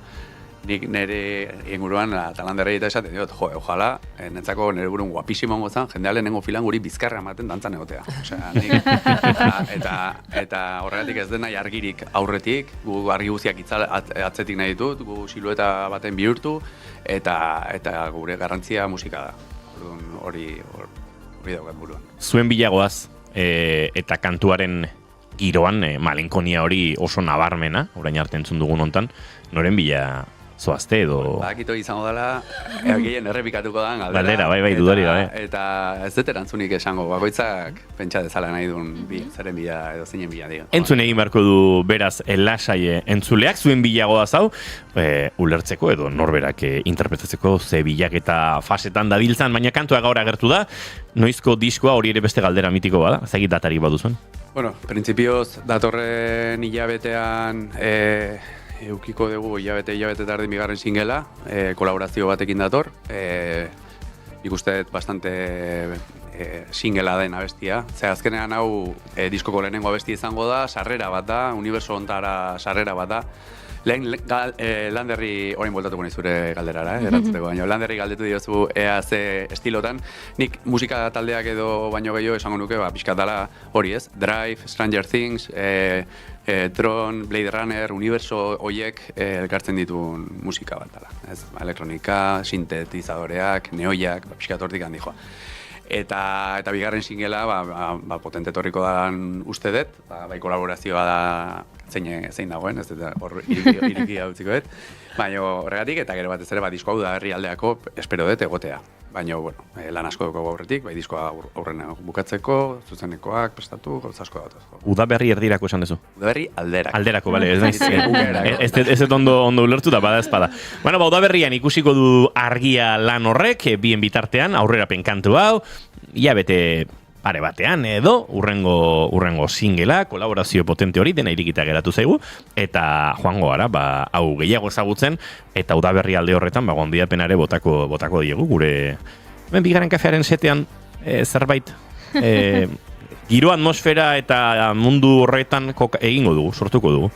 nik nire inguruan talanderrei eta esaten diot, ojala, netzako nire burun guapísimo gozan, jendea lehenengo filan guri bizkarra ematen dantzan egotea. Eta horregatik ez den nahi argirik aurretik, gu argi guztiak atzetik nahi ditut, gu silueta baten bihurtu, eta gure garrantzia musika da. Hori daukat buruan. Zuen bilagoaz, eta kantuaren giroan, malenkonia hori oso nabarmena, orain arte entzun dugun hontan, noren bila zoazte edo... Bakito izango dela, gehien errepikatuko da galdera, bai, dudari gabe. Eta ez dut erantzunik esango, bakoitzak pentsa dezala nahi duen zeren bila edo zeinen bila dio. Entzun egin beharko du beraz lasai entzuleak, zuen bilagoaz hau, ulertzeko edo norberak interpretatzeko ze bilaketa fasetan dabiltzan, baina kantua gaur agertu da, noizko diskoa hori ere beste galdera mitiko bada, zagit datarik baduzuen? Bueno, printzipioz, datorren hilabetean eukiko dugu hilabete tardi bigarren singela, kolaborazio batekin dator, ikusteet bastante singela den abestia. Ze azkenean hau diskoko lehenengo abestia izango da, sarrera bat da, uniberso ontara sarrera bat da. Lehen Landerri orain bueltatuko nahi zure galderara, erantzuteko, baina Landerri galdetu diozu ea ze estilotan. Nik musika taldeak edo baino gehiago esango nuke, pixkat dala hori ez, Drive, Stranger Things, Tron, Blade Runner, universo horiek elkartzen dituen musika bat dela. Elektronika, sintetizadoreak, neoiak, pixkat hortik handi joa. Eta bigarren singela, potente torriko dan uste dut, bai kolaborazioa da zein dagoen, ez dut hor iriki hautziko dut. Baina horregatik, eta gero batez ere disko hau da herrialdeako espero dut egotea. Baina, lan asko dugu aurretik, bai diskoa aurrena bukatzeko, zuzenekoak, prestatu, gauza asko dut. Udaberri erdirako esan duzu? Udaberri alderako. Alderako, bale, ez dut ondo ulertu da, bada ezpada. Bueno, udaberrian ikusiko du argia lan horrek, bien bitartean, aurrerapen kantu hau, hilabete pare batean edo, urrengo singela, kolaborazio potente hori, dena irikita geratu zaigu, eta joango gara, hau gehiago ezagutzen, eta udaberri alde horretan, gonbidapenare botako diegu, gure bigarren kafearen setean zerbait, giro atmosfera eta mundu horretan egingo dugu, sortuko dugu.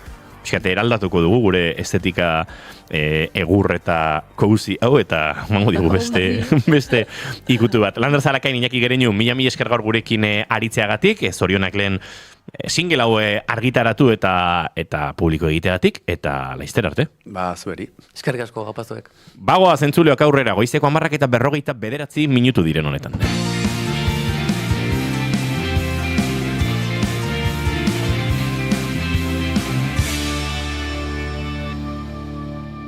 Fiskate, eraldatuko dugu gure estetika egur eta kouzi hau, eta mango digu beste ikutu bat. Lander Zarakain Iñaki Gereñu, mila esker gaur gurekin aritzeagatik, zorionak lehen single hau argitaratu eta publiko egiteagatik, eta laizter arte. Zueri. Eskerrik asko gapazuek. Bagoa zentzuleok aurrera, goizeko 10:49 minutu diren honetan.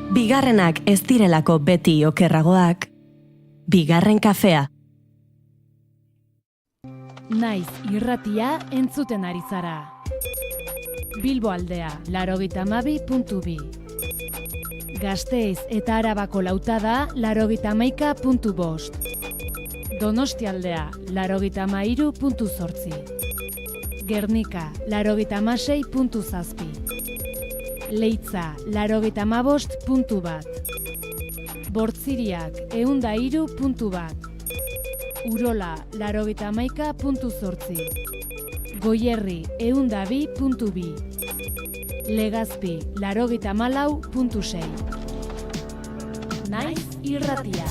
Bigarrenak ez direlako beti okerragoak, bigarren kafea. Naiz irratia entzuten ari zara. Bilbo aldea, 92.2. Gasteiz eta Arabako lautada, 91.5. Donostialdea, 93.8. Gernika, 96.7. Leitza, 95.1. Bortziriak, 103.1. Urola, 91.8. Goierri, 102.2. Legazpi, 94.6. Naiz irratia.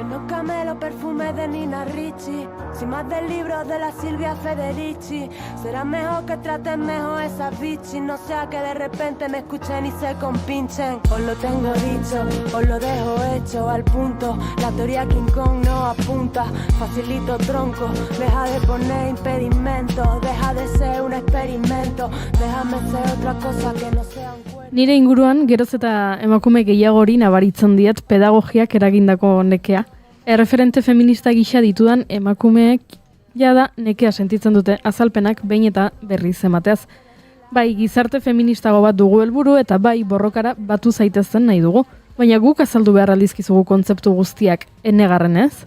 No camelo perfume de Nina Ricci, sin más del libro de la Silvia Federici. Será mejor que traten mejor esas bichis, no sea que de repente me escuchen y se compinchen. Os lo tengo dicho, os lo dejo hecho al punto. La teoría King Kong no apunta, facilito tronco. Deja de poner impedimentos, deja de ser un experimento. Déjame ser otra cosa que no sea un cuerpo. Nire inguruan, geroz eta emakume gehiagori nabaritzen diet pedagogiak eragindako nekea. Erreferente feminista gisa ditudan emakumeek jada nekea sentitzen dute azalpenak behin eta berriz emateaz. Bai, gizarte feministago bat dugu helburu eta bai borrokara batu zaitezen nahi dugu, baina guk azaldu behar aldizkizugu kontzeptu guztiak enegarren ez.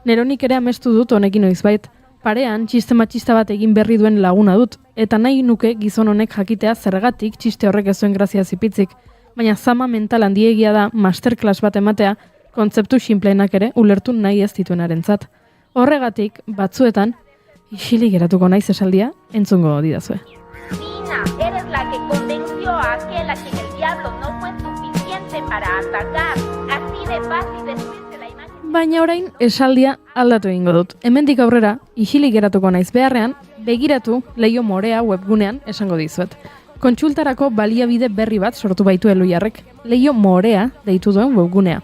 Neronik ere amestu dut honekin noizbait, parean txiste matxista bat egin berri duen laguna dut, eta nahi nuke gizon honek jakitea zergatik txiste horrek ez zuen grazia zipitzik, baina zama mental handiegia da masterclass bat ematea, kontzeptu xinpleenak ere ulertu nahi ez dituenarentzat. Horregatik, batzuetan, isilik geratuko naiz esaldia, entzungo didazue. Nina, eres la que convenció a aquel a quien el diablo no fue suficiente para atacar. Así de fácil destruirse la imagen. Baina orain, esaldia aldatu egingo dut. Hemendik aurrera, isilik geratuko naiz beharrean, begiratu Leio Morea webgunean esango dizuet. Kontsultarako baliabide berri bat sortu baitu Eluiarrek, Leio Morea deitu duen webgunea.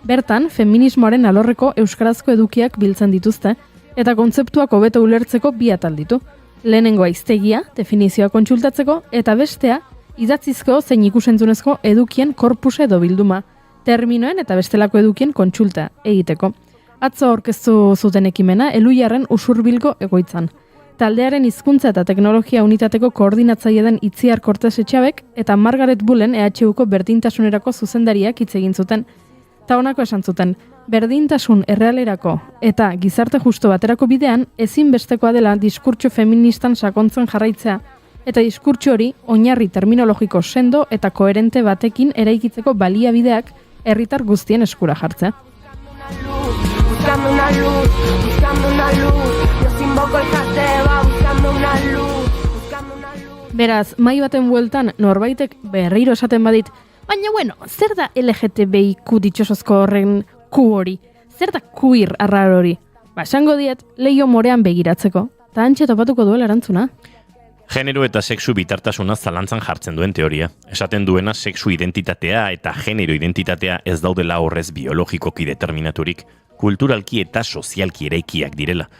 Bertan, feminismoaren alorreko euskarazko edukiak biltzen dituzte, eta kontzeptuak hobeto ulertzeko bi atal ditu. Lehenengoa hiztegia, definizioa kontsultatzeko, eta bestea, idatzizko zein ikusentzunezko edukien korpuse edo bilduma, terminoen eta bestelako edukien kontsulta egiteko. Atzo aurkeztu zuten ekimena Eluiarren Usurbilgo egoitzan. Taldearen hizkuntza eta teknologia unitateko koordinatzaile den Itziar Kortes Etxabek eta Margaret Bullen EHUko berdintasunerako zuzendariak hitz egin zuten. Ta honako esan zuten, berdintasun errealerako eta gizarte justo baterako bidean ezinbestekoa dela diskurtso feministan sakontzen jarraitzea, eta diskurtso hori oinarri terminologiko sendo eta koherente batekin eraikitzeko baliabideak herritar guztien eskura jartzea. Beraz, mahai baten bueltan norbaitek berriro esaten badit, baina bueno, zer da LGTBIQ ditxosozko horren Q hori? Zer da queer arrar hori? Esango diet, Leio Morean begiratzeko, eta antxe topatuko duela erantzuna. Genero eta sexu bitartasuna zalantzan jartzen duen teoria. Esaten duena sexu identitatea eta genero identitatea ez daudela horrez biologikoki determinaturik, kulturalki eta sozialki eraikiak direla.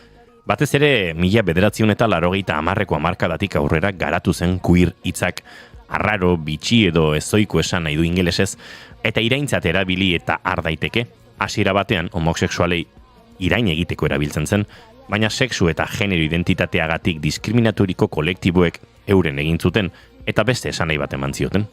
Batez ere, 1980ko hamarkadatik aurrera garatu zen queer hitzak, arraro, bitxi edo ezoiko esan nahi du ingelesez, eta iraintzat erabili eta har daiteke, hasiera batean homosexualei irain egiteko erabiltzen zen, baina sexu eta genero identitateagatik diskriminaturiko kolektiboek euren egin zuten, eta beste esan nahi bat eman zioten.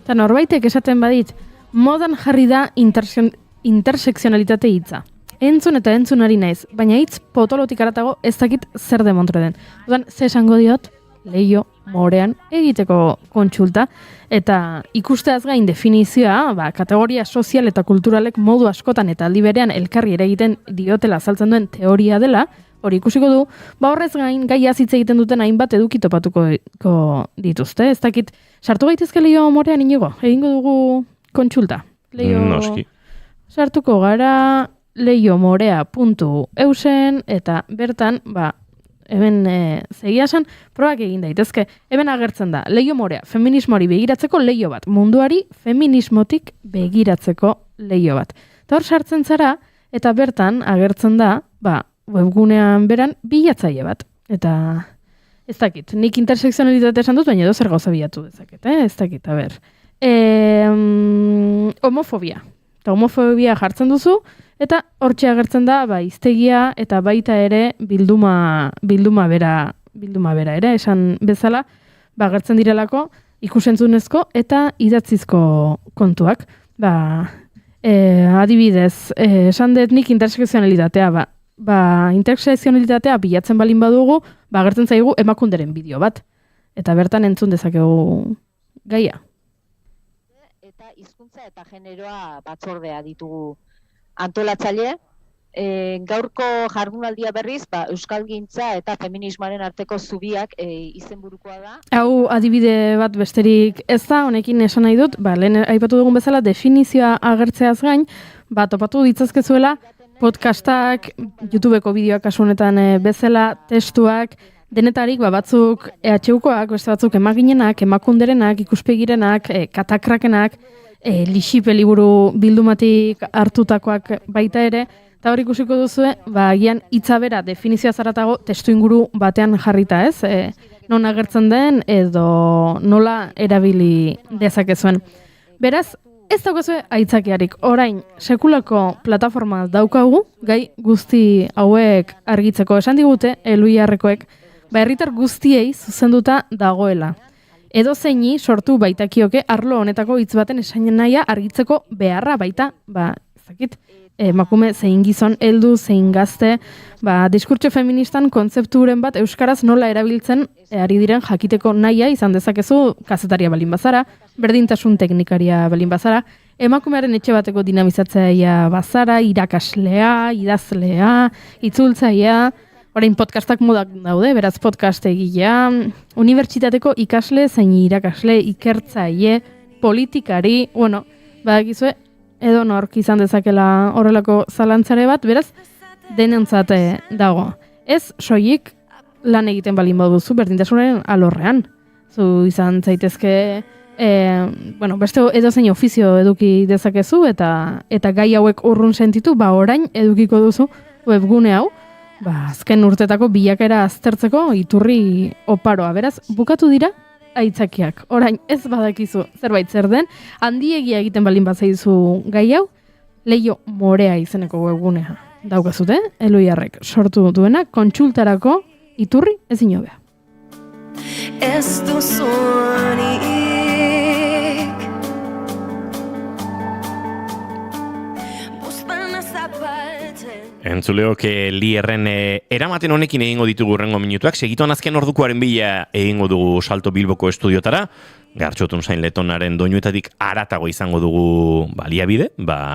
Eta norbaitek esaten badit, modan jarri da interseksionalitate hitza. Entzun eta entzunari naiz, baina hitz potolotik aratago ez dakit zer demontre den. Dudan, ze esango diot? Leio Morean egiteko kontsulta, eta ikusteaz gain definizioa, kategoria sozial eta kulturalek modu askotan eta aldi berean elkarri ere egiten diotela azaltzen duen teoria dela, hori ikusiko du, horrez gain gaia hitz egiten duten hainbat eduki topatuko dituzte. Ez dakit, sartu gaitezke Leio Morean inigo, egingo dugu kontsulta. Noski. Sartuko gara leiomorea.eusen eta bertan, hemen zegia esan, probak egin daitezke. Hemen agertzen da, Leio Morea, feminismoari begiratzeko leio bat. Munduari feminismotik begiratzeko leio bat. Eta hor sartzen zara, eta bertan agertzen da, webgunean beran bilatzaile bat. Eta ez dakit, nik interseksionalitate esan dut, baina edo zer gauza bilatu dezaket, ez dakit, a ber. Homofobia. Eta homofobia jartzen duzu, eta hortxe agertzen da, hiztegia eta baita ere bilduma bera ere, esan bezala, agertzen direlako ikusentzunezko eta idatzizko kontuak. Adibidez, esan dut nik interseksionalitatea, interseksionalitatea bilatzen balin badugu, agertzen zaigu emakunderen bideo bat. Eta bertan entzun dezakegu gaia. Eta hizkuntza eta generoa batzordea ditugu antolatzaile. Gaurko jardunaldia berriz, euskalgintza eta feminismoaren arteko zubiak izenburukoa da. Hau adibide bat besterik ez da, honekin esan nahi dut, lehen aipatu dugun bezala definizioa agertzeaz gain, topatu ditzazkezuela podcastak, YouTubeko bideoak kasu honetan bezala, testuak, denetarik batzuk EHUkoak, beste batzuk emaginenak, emakunderenak, ikuspegirenak, katakrakenak, lixipe liburu bildumatik hartutakoak baita ere, eta hori ikusiko duzue, agian hitza bera definizioa zaratago testu inguru batean jarrita ez, non agertzen den edo nola erabili dezakezuen. Beraz, ez daukazue aitzakiarik, orain sekulako plataforma daukagu, gai guzti hauek argitzeko esan digute, Eluiarrekoek, herritar guztiei zuzenduta dagoela. Edo zeini sortu baitakioke arlo honetako hitz baten esan nahia argitzeko beharra baita, ezakit, emakume zein gizon heldu zein gazte, diskurtso feministan kontzepturen bat euskaraz nola erabiltzen ari diren jakiteko nahia izan dezakezu kazetaria balin bazara, berdintasun teknikaria balin bazara, emakumearen etxe bateko dinamizatzaia bazara, irakaslea, idazlea, itzultzaia, orain podcastak modak daude, beraz podcast egilea, unibertsitateko ikasle zein irakasle, ikertzaile, politikari, badakizue, edo nork izan dezakela horrelako zalantzare bat, beraz, denentzate dago. Ez soilik lan egiten balin baduzu berdintasunaren alorrean. Zu izan zaitezke, beste edo zein ofizio eduki dezakezu, eta gai hauek urrun sentitu, orain edukiko duzu webgune hau, azken urtetako bilakera aztertzeko iturri oparoa. Beraz, bukatu dira aitzakiak. Orain ez badakizu zerbait zer den, handiegia egiten balin bazaizu gai hau, Leio Morea izeneko webgunea daukazute, Eluiarrek sortu duena, kontsultarako iturri ezin hobea. Ez duzunik buzpana zapaltzen. Entzuleok Lierren eramaten honekin egingo ditugu hurrengo minutuak, segituan azken ordukoaren bila egingo dugu Salto Bilboko estudiotara, Gartxotun Sain Letonaren doinuetatik aratago izango dugu baliabide,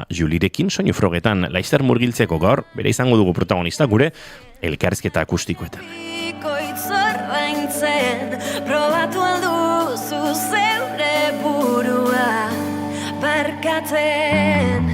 Julirekin soinu frogetan laizter murgiltzeko gaur, bere izango dugu protagonista gure elkarrizketa akustikoetan. Probatu alduzu zeure burua barkatzen.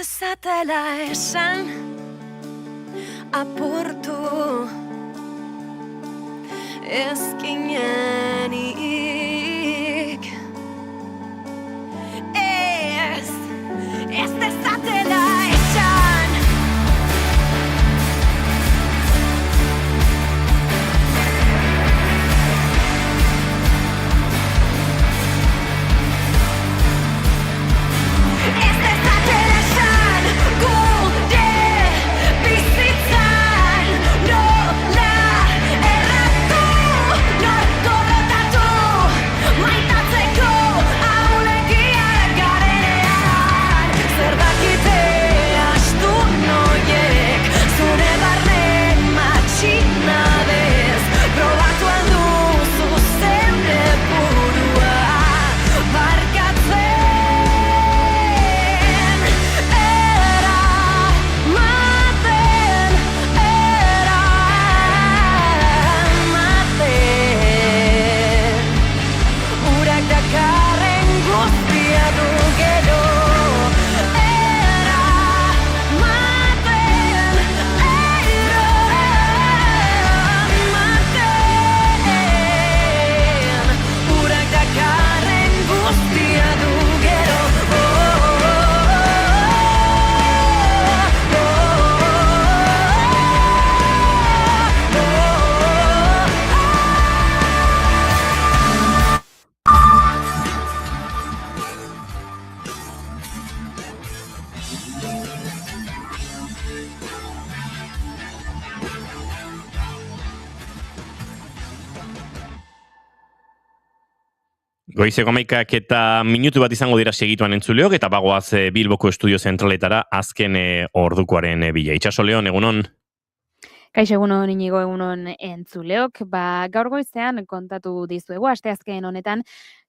Zatela esan apurtu ezkinenik. Ez dezatela esan. Ez dezatela esan, gure bizitzan nola erratu, nor gorrotatu, maitatzeko ahulegiak garenean. Zer dakite astu noiek, zure barne matxinadez, probatu alduzu zeure burua barkatzen. Urak dakarren guztia du gero. Urak dakarren guztia du gero. Goizeko 11 eta minutu bat izango dira segituan entzuleok, eta bagoaz Bilboko estudio zentraletara azken ordukoaren bila. Itxaso Leon, egunon? Kaixo egunon, Inigo, egunon entzuleok. Gaur goizean kontatu dizuegu, asteazken honetan,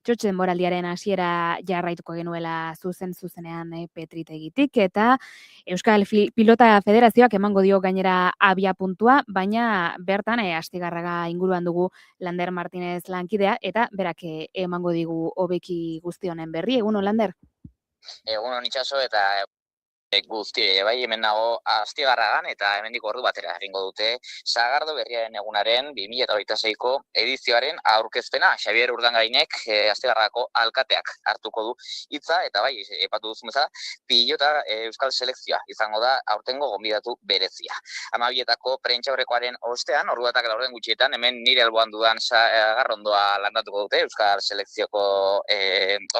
txotxe denboraldiaren hasiera jarraituko genuela zuzenean Petritegitik, eta Euskal Pilota Federazioak emango dio gainera abia puntua, baina bertan Astigarraga inguruan dugu Lander Martinez lankidea, eta berak emango digu hobeki guzti honen berri. Egunon, Lander? Egunon Itxaso, eta guztiei, bai, hemen nago Astigarragan, eta hemendik ordu batera egingo dute Sagardo Berriaren egunaren 2026ko edizioaren aurkezpena. Xabier Urdangainek Astigarragako alkateak hartuko du hitza, eta bai, epatu duzu bezala, pilota euskal selekzioa izango da aurtengo gonbidatu berezia. 12etako prentsaurrekoaren ostean, ordu batak laurden gutxietan, hemen nire alboan dudan Sagarrondoa landatuko dute euskal selekzioko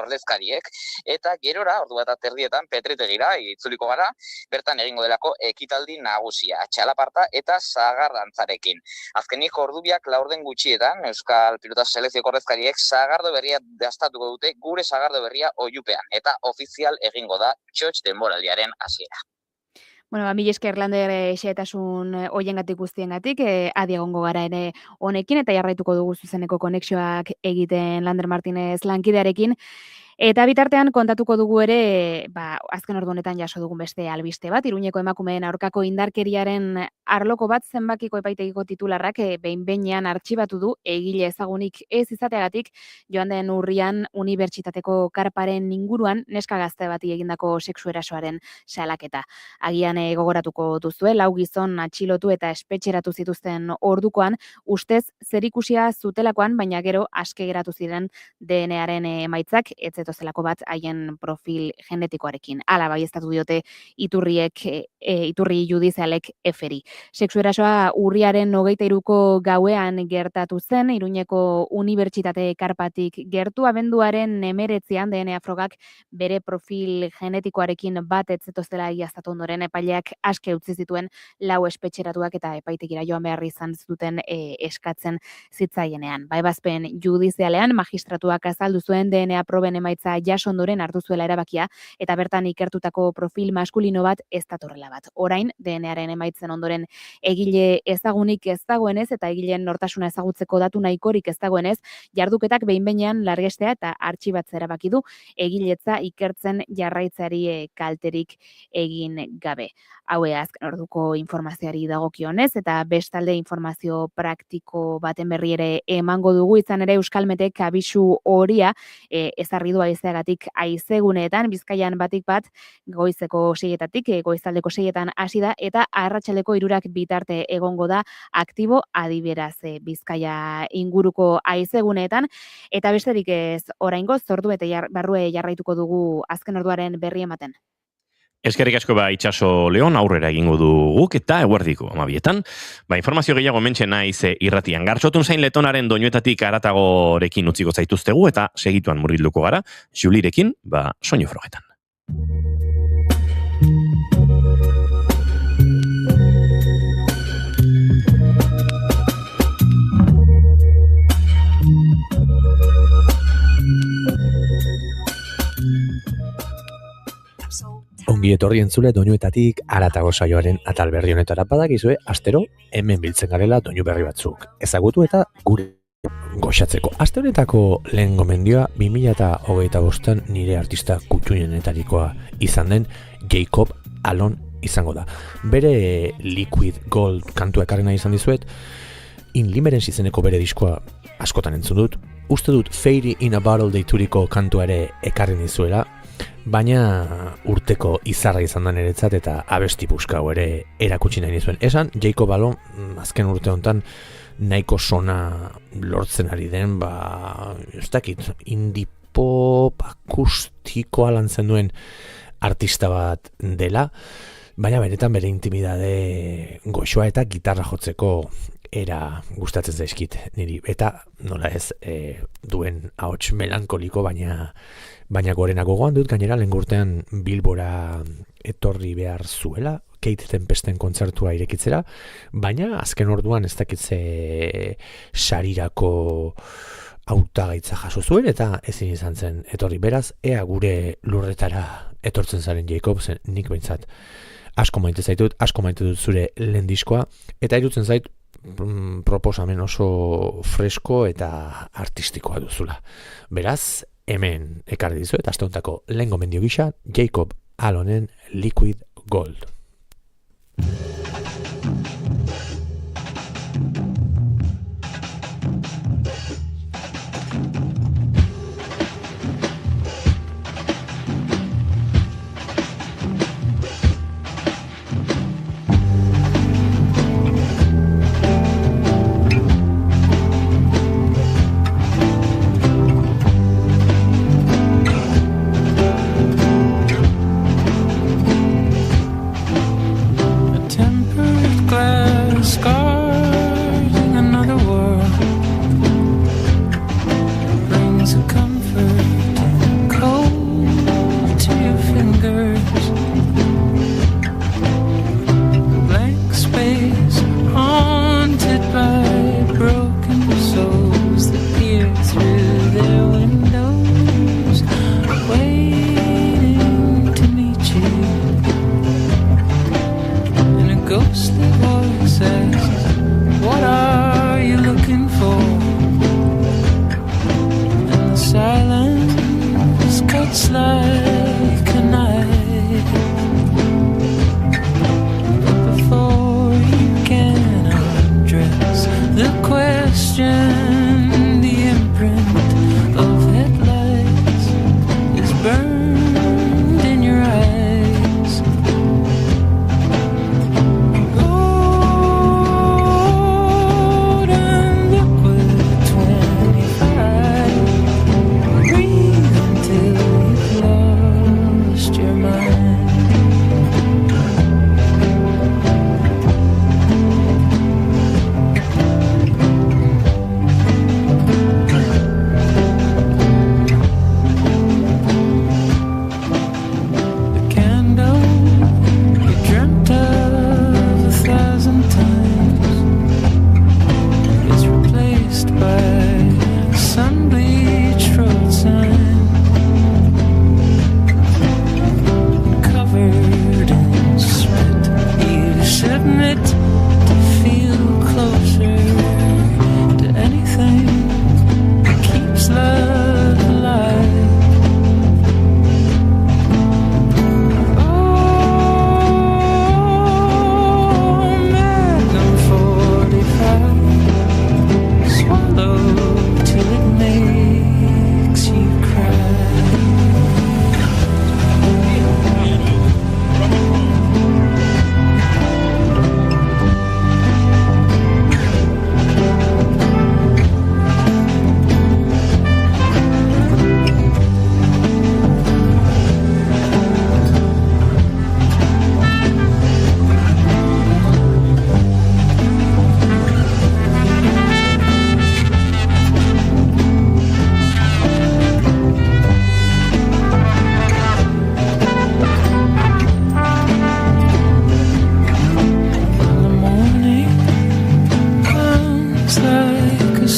ordezkariek, eta gerora, ordu bat aterdietan, Petritegira itzuliko gara, bertan egingo delako ekitaldi nagusia, txalaparta eta sagarrantzarekin. Azkenik ordubiak laurden gutxietan, Euskal Pilota Selekzioko ordezkariek Sagardo Berria dastatuko dute, gure Sagardo Berria oiupean, eta ofizial egingo da txotx denboraldiaren hasiera. Bueno, mila esker Lander xehetasun hoiengatik guztiengatik, adi egongo gara ere honekin, eta jarraituko dugu zuzeneko konexioak egiten Lander Martinez lankidearekin. Eta bitartean kontatuko dugu ere, azken ordu honetan jaso dugun beste albiste bat, Iruñeko emakumeen aurkako indarkeriaren arloko bat zenbakiko epaitegiko titularrak behin-behinean artxibatu du egile ezagunik ez izateagatik joan den urrian unibertsitateko karparen inguruan neska gazte bati egindako sexu erasoaren salaketa. Agian gogoratuko duzue, 4 gizon atxilotu eta espetxeratu zituzten ordukoan, ustez zerikusia zutelakoan, baina gero aske geratu ziren DNA-aren emaitzak, zelako bat haien profil genetikoarekin. Hala baieztatu diote iturri judizialek eferi. Sexu erasoa urriaren 23ko gauean gertatu zen, Iruñeko unibertsitate karpatik gertu, abenduaren 19an DNA frogak bere profil genetikoarekin bat etzetozela egiaztatu ondoren epaileak aske utzi zituen 4 espetxeratuak eta epaitekira joan behar izan zuten eskatzen zitzaienean. Ebazpen judizialean magistratuak azaldu zuen DNA proben emaitza jaso ondoren hartu zuela erabakia, eta bertan ikertutako profil maskulino bat ez datorrela bat. Orain, DNA-aren emaitzen ondoren egile ezagunik ez dagoenez eta egileen nortasuna ezagutzeko datu nahikorik ez dagoenez, jarduketak behin-behinean largestea eta artxibatzea erabaki du egiletza ikertzen jarraitzeari kalterik egin gabe. Haue azken orduko informazioari dagokionez, eta bestalde informazio praktiko baten berri ere emango dugu, izan ere Euskalmetek abisu horia ezarri du haizeagatik haizeguneetan, Bizkaian batik bat goizeko 6-etatik, goizaldeko 6-etan hasi da, eta arratsaldeko 3 bitarte egongo da aktibo adiberaz Bizkaia inguruko haizeguneetan, eta besterik ez oraingoz ordu eta barrue jarraituko dugu azken orduaren berri ematen. Eskerrik asko Itxaso Leon, aurrera egingo du guk eta eguerdiko 12etan. Informazio gehiago mentxe naiz irratian. Gartxotun zain Letonaren doinuetatik aratagorekin utziko zaituztegu eta segituan murgilduko gara, Julirekin, soinu frogetan. Ongi etorri entzule doinuetatik aratago saioaren atal berri honetara badakizue, astero hemen biltzen garela doinu berri batzuk. Ezagutu eta gure goxatzeko. Aste honetako lehen gomendioa 2025an nire artista kutxunenetarikoa izan den Jacob Alon izango da. Bere Liquid Gold kantua ekarrena izan dizuet, In Limerence izeneko bere diskoa askotan entzun dut. Uste dut Fairy in a Bottle deituriko kantua ere ekarri dizuela, baina urteko izarra izan da niretzat eta abesti puskau ere erakutsi nahi nizuen. Esan, Jacob Alon azken urte honetan nahiko sona lortzen ari den, ez dakit, indie pop akustikoa lantzen duen artista bat dela, baina benetan bere intimidade goxoa eta gitarra jotzeko era gustatzen zaizkit niri. Eta nola ez duen ahots melankoliko, baina gorena gogoan dut gainera lehen urtean Bilbora etorri behar zuela, Kate Tempesten kontzertua irekitzera, baina azken orduan ez dakitze sarirako hautagaitza jaso zuen eta ezin izan zen etorri. Beraz, ea gure lurretara etortzen zaren Jacob, zen nik behintzat asko maite zaitut, asko maite dut zure lehen diskoa, eta irutzen zait proposamen oso fresko eta artistikoa duzula. Beraz, hemen ekarri dizuet, aste hontako lehen gomendio gisa, Jacob Alonen Liquid Gold.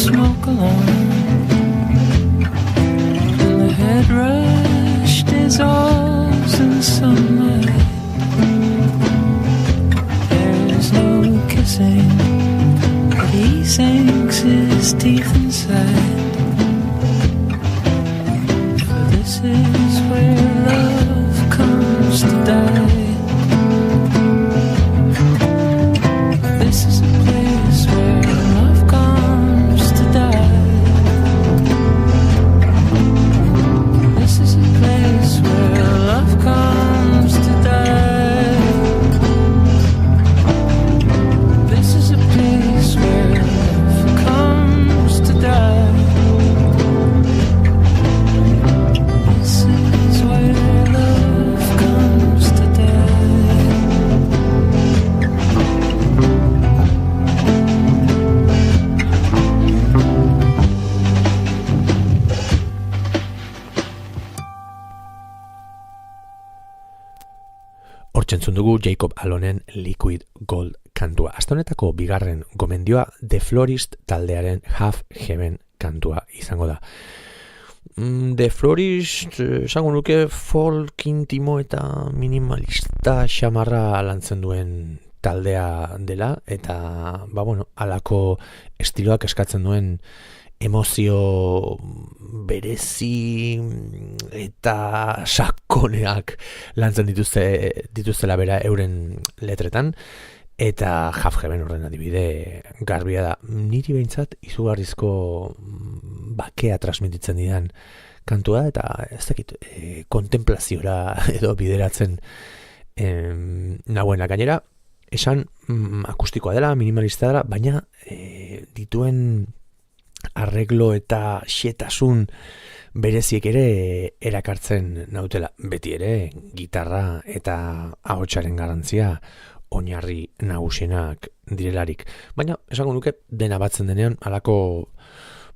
smoke alarm. And the head rush dissolves in sunlight. There's no kissing, but he sinks his teeth inside. For this is where love comes to die. This is a place where love comes to die. This is a place where love comes to die. This is a place where love comes to die. This is where love comes to die. Hortzentzun dugu Jacob Alonen Liquid Gold kantua. Aste honetako bigarren gomendioa The Florist taldearen Half Heaven kantua izango da. The Florist, esango nuke folk intimo eta minimalista xamarra lantzen duen taldea dela, eta, alako estiloak eskatzen duen emozio berezi eta sakoneak lantzen dituztela bera euren letretan, eta Half Heaven horren adibide garbia da. Niri behintzat izugarrizko bakea transmititzen didan kantua, eta ez dakit kontemplaziora edo bideratzen nagoena. Gainera, esan akustikoa dela, minimalista dela, baina dituen arreglo eta xetasun bereziek ere erakartzen nautela. Beti ere, gitarra eta ahotsaren garantzia oinarri nagusienak direlarik. Baina, esango nuke, dena batzen denean, halako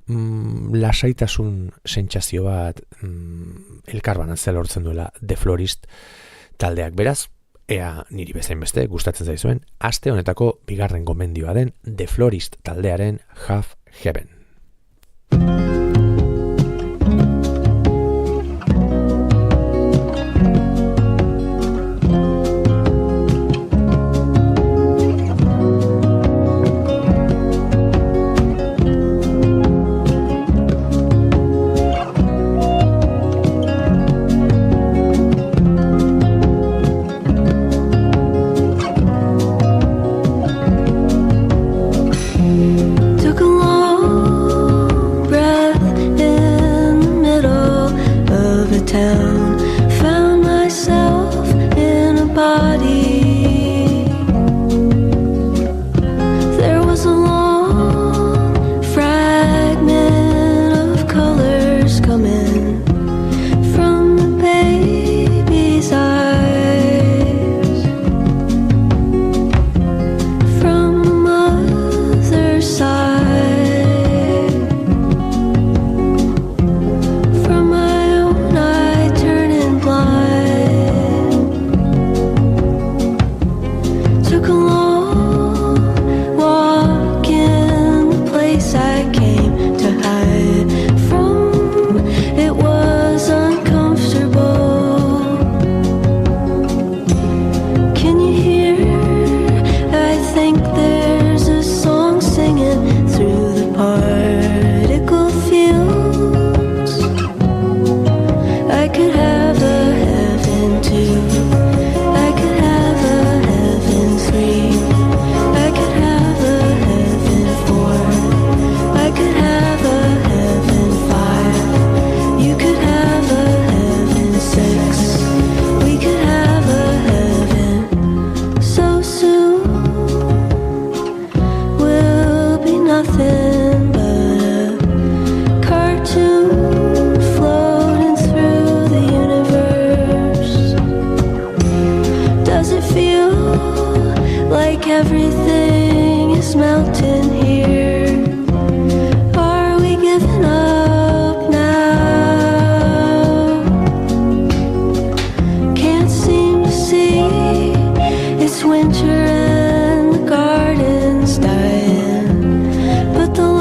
lasaitasun sentsazio bat elkarbanatzea lortzen duela The Florist taldeak. Beraz, ea niri bezain beste gustatzen zaizuen, aste honetako bigarren gomendioa den The Florist taldearen Half Heaven. everything is melting here. Are we giving up now? Can't seem to see it's winter and the garden's dying, but the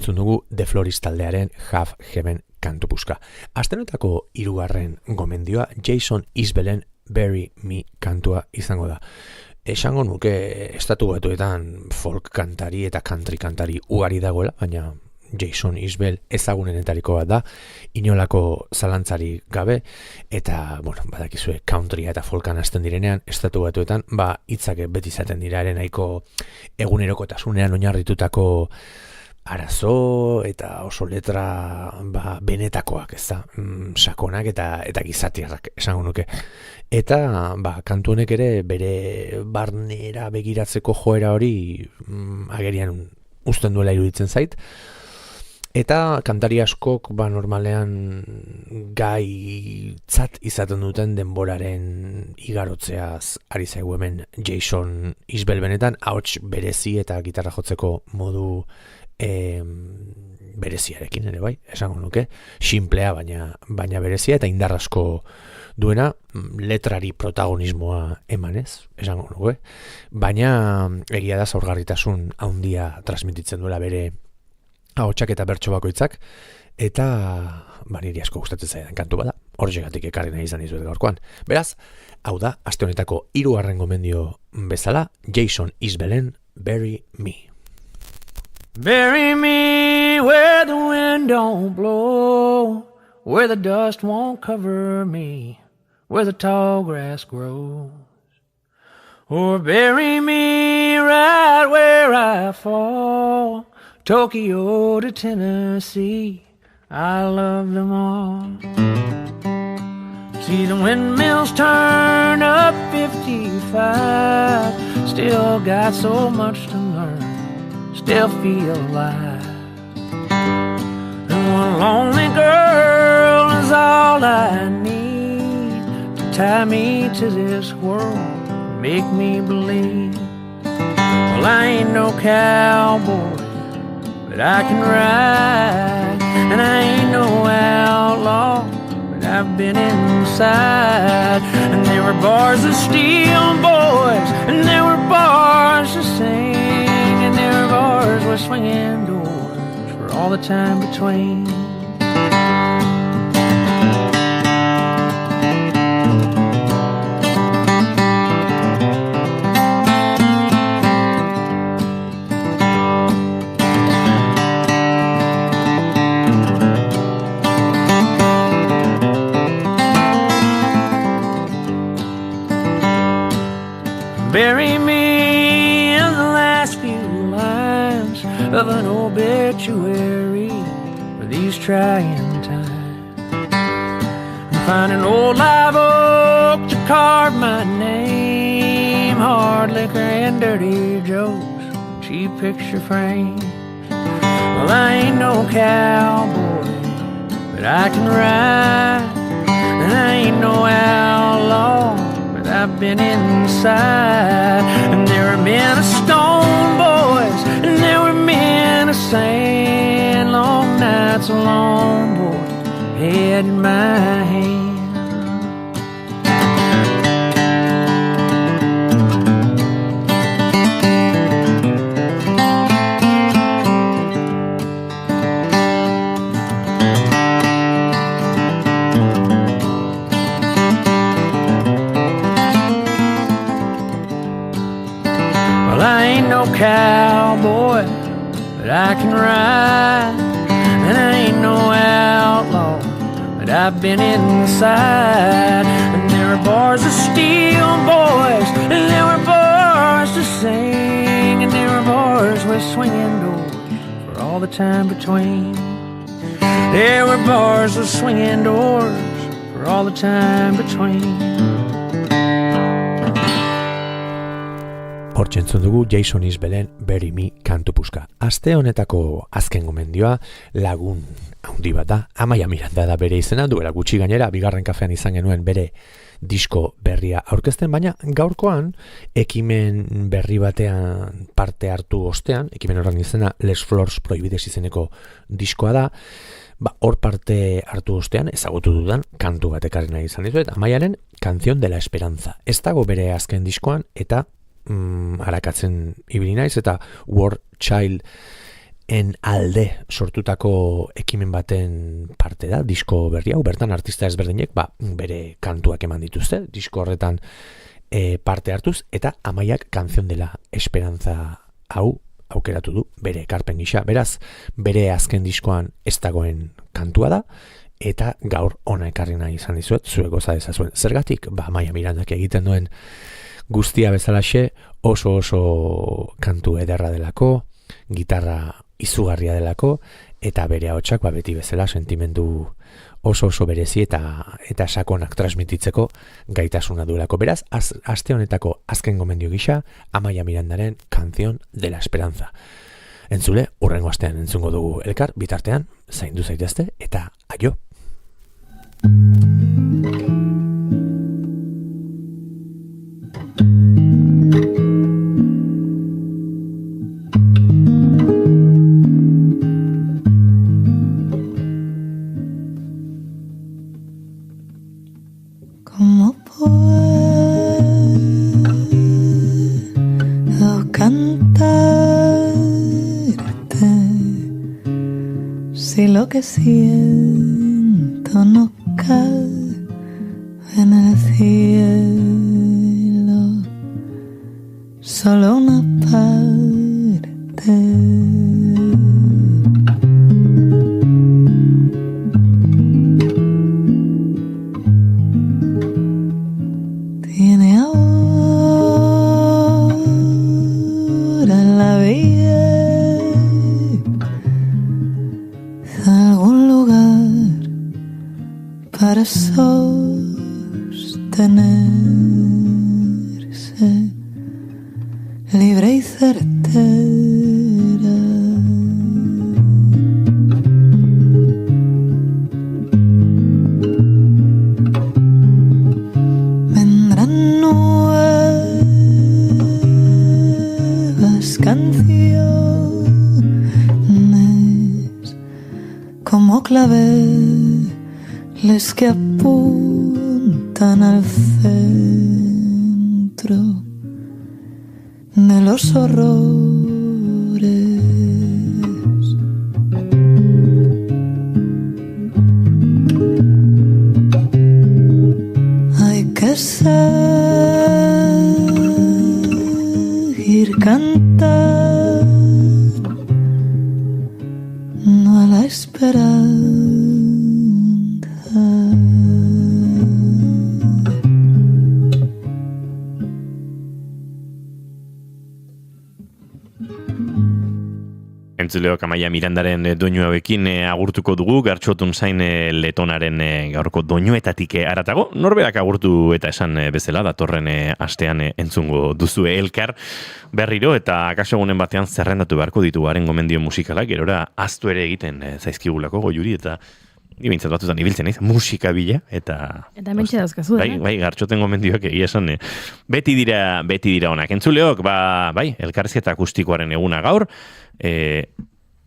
entzun dugu The Florist taldearen Have Heaven kantu puska. Astenetako 3. gomendioa Jason Isbellen Bury Me kantua izango da. Esango nuke estatu batuetan folk kantari eta country kantari ugari dagoela, baina Jason Isbell ezagunenetariko bat da, inolako zalantzari gabe, eta, badakizue country eta folkan hasten direnean, estatu batuetan, hitzak beti izaten dira ere nahiko egunerokotasunean oinarritutako arazo eta oso letra benetakoak, ez da, sakonak eta gizatiarrak esango nuke. Eta kantu honek ere bere barnera begiratzeko joera hori agerian uzten duela iruditzen zait. Eta kantari askok normalean gaitzat izaten duten denboraren igarotzeaz ari zaigu hemen Jason Isbell benetan ahots berezi eta gitarra jotzeko modu bereziarekin ere bai, esango nuke, simplea baina berezia eta indar asko duena, letrari protagonismoa emanez, esango nuke, baina egia da zaurgarritasun handia transmititzen duela bere ahotsak eta bertso bakoitzak, eta niri asko gustatzen zaidan kantu bada, horregatik ekarri nahi izan dizuet gaurkoan. Beraz, hau da, aste honetako 3. gomendio bezala, Jason Isbellen Bury Me. Bury me where the wind don't blow, where the dust won't cover me, where the tall grass grows. Or bury me right where I fall, Tokyo to Tennessee, I love them all. See the windmills turn up 55, still got so much to learn, still feel alive. And one lonely girl is all I need to tie me to this world, make me believe. Well, I ain't no cowboy, but I can ride, and I ain't no outlaw, but I've been inside. And there were bars of steel, boys, and there were bars to sing, and there were bars with swinging doors for all the time between. Bury me in the last few lines of an obituary for these trying times. And find an old live oak to carve my name, hard liquor and dirty jokes, cheap picture frames. Well, I ain't no cowboy, but I can ride, and I ain't no outlaw, I've been inside. And there were men of stone, boys, and there were men of sand, long nights alone, boy, head in my hand. Cowboy, but I can ride, and I ain't no outlaw, but I've been inside. And there were bars of steel, boys, and there were bars to sing, and there were bars with swinging doors for all the time between. There were bars with swinging doors for all the time between. Hortxe entzun dugu Jason Isbellen Bury Me kantu puska. Aste honetako azken gomendioa lagun handi bat da. Amaia Miranda da bere izena, duela gutxi gainera, bigarren kafean izan genuen bere disko berria aurkezten, baina gaurkoan ekimen berri batean parte hartu ostean, ekimen horren izena Les Flors Prohibides izeneko diskoa da, hor parte hartu ostean ezagutu dudan kantu bat ekarri nahi izan dizuet, Amaiaren Canción de la Esperanza. Ez dago bere azken diskoan eta arakatzen ibili naiz eta War Child alde sortutako ekimen baten parte da, disko berri hau, bertan artista ezberdinek bere kantuak eman dituzte, disko horretan parte hartuz, eta Amaiak Canción de la Esperanza hau aukeratu du bere ekarpen gisa. Beraz, bere azken diskoan ez dagoen kantua da, eta gaur ona ekarri nahi izan dizuet, zuek goza dezazuen. Zergatik? Amaia Mirandak egiten duen guztia bezalaxe, oso kantu ederra delako, gitarra izugarria delako, eta bere ahotsak beti bezala sentimendu oso berezi eta sakonak transmititzeko gaitasuna duelako. Beraz, aste honetako azken gomendio gisa, Amaia Mirandaren Canción de la Esperanza. Entzule, hurrengo astean entzungo dugu elkar, bitartean, zaindu zaitezte, eta aio! ¿Cómo puedo cantarte si lo que siento no cabe en el cielo? Solo una parte. Tiene ahora la vida algún lugar para sostenerse libre y certera. Vendrán nuevas canciones como claveles que apuntan al centro de los horrores. Hay que seguir cantando a la esperanza. Entzuleok Amaia Mirandaren doinu hauekin agurtuko dugu, Gartxotun zain letonaren gaurko doinuetatik aratago. Norberak agurtu eta esan bezala, datorren astean entzungo duzue elkar berriro, eta akaso egunen batean zerrendatu beharko dituaren gomendio musikalak, gerora aztu ere egiten zaizkigulako Goiuri, eta bintzat batutan ibiltzen naiz, musika bila, eta mentxe dauzkazu, bai, Gartxoten gomendioak egia esan, beti dira onak. Entzuleok, bai, elkarrizketa akustikoaren eguna gaur,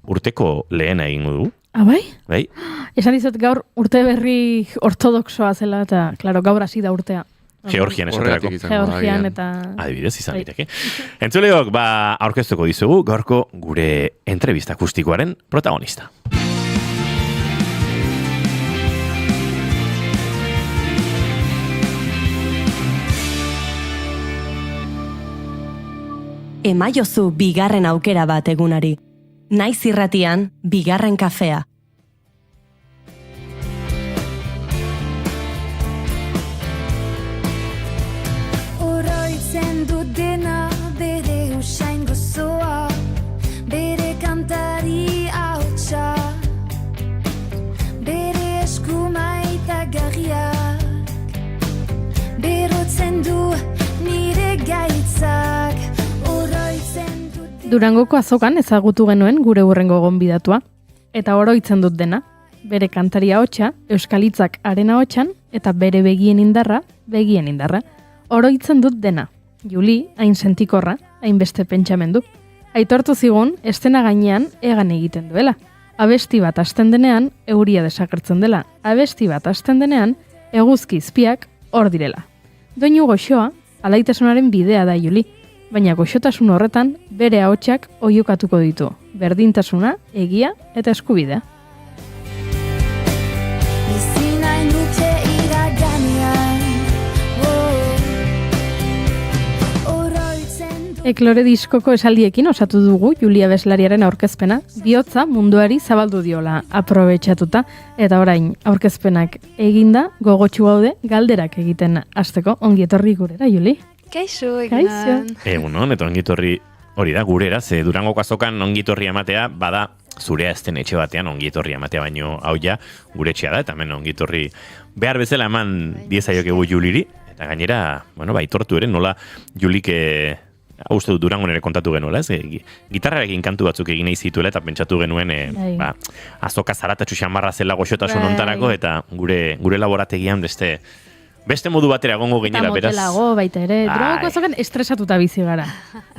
urteko lehena egingo dugu. Bai? Bai. Esan dizut gaur urte berri ortodoxoa zela, eta, klaro, gaur hasi da urtea. Georgian esaterako. Georgian eta... Adibidez, izan diteke. Entzuleok, aurkeztuko dizugu gaurko gure entrevista akustikoaren protagonista. Emaiozu bigarren aukera bat egunari. Naiz irratian, bigarren kafea. Oroitzen dut dena bere usain gozoa, bere kantari hautsa, bere eskuma eta garriak, berotzen du nire gaitzak. Durangoko azokan ezagutu genuen gure hurrengo gonbidatua, eta oroitzen dut dena, bere kantaria hotsa, euskalitzak haren ahotsan, eta bere begien indarra. Oroitzen dut dena, Juli, hain sentikorra, hain beste pentsamendu. Aitortu zigun, estena gainean egan egiten duela. Abesti bat hasten denean, euria desagertzen dela. Abesti bat hasten denean, eguzki izpiak hor direla. Doinu goxoa, alaitasunaren bidea da Juli, baina goxotasun horretan bere ahotsak oiukatuko ditu. berdintasuna, egia eta eskubidea. Bizi nahi nuke iraganean, Eklore diskoko esaldiekin osatu dugu Julia Abeslariaren aurkezpena, bihotza munduari zabaldu diola aprobetxatuta, eta orain aurkezpenak eginda, gogotsu gaude galderak egiten hasteko. Ongi etorri gurera, Juli? Kaixo, egunon. Egunon, eta ongi etorri hori da gurera, ze Durangoko azokan ongi etorri ematea, bada zurea ezten etxe batean ongi etorri ematea, baino hau ja gure etxea da, eta hemen ongi etorri behar bezala eman diezaiokegu Juliri, eta gainera, bueno, aitortu ere, nola Julik uste dut Durangon ere kontatu genuela, ez? Gitarrarekin kantu batzuk egin nahi zituela eta pentsatu genuen azoka zaratatxu xamarra zela goxotasun ontarako eta gure laborategian beste modu batera egongo gainera, beraz. Eta motelago baita ere, Durangoko azokan estresatuta bizi gara.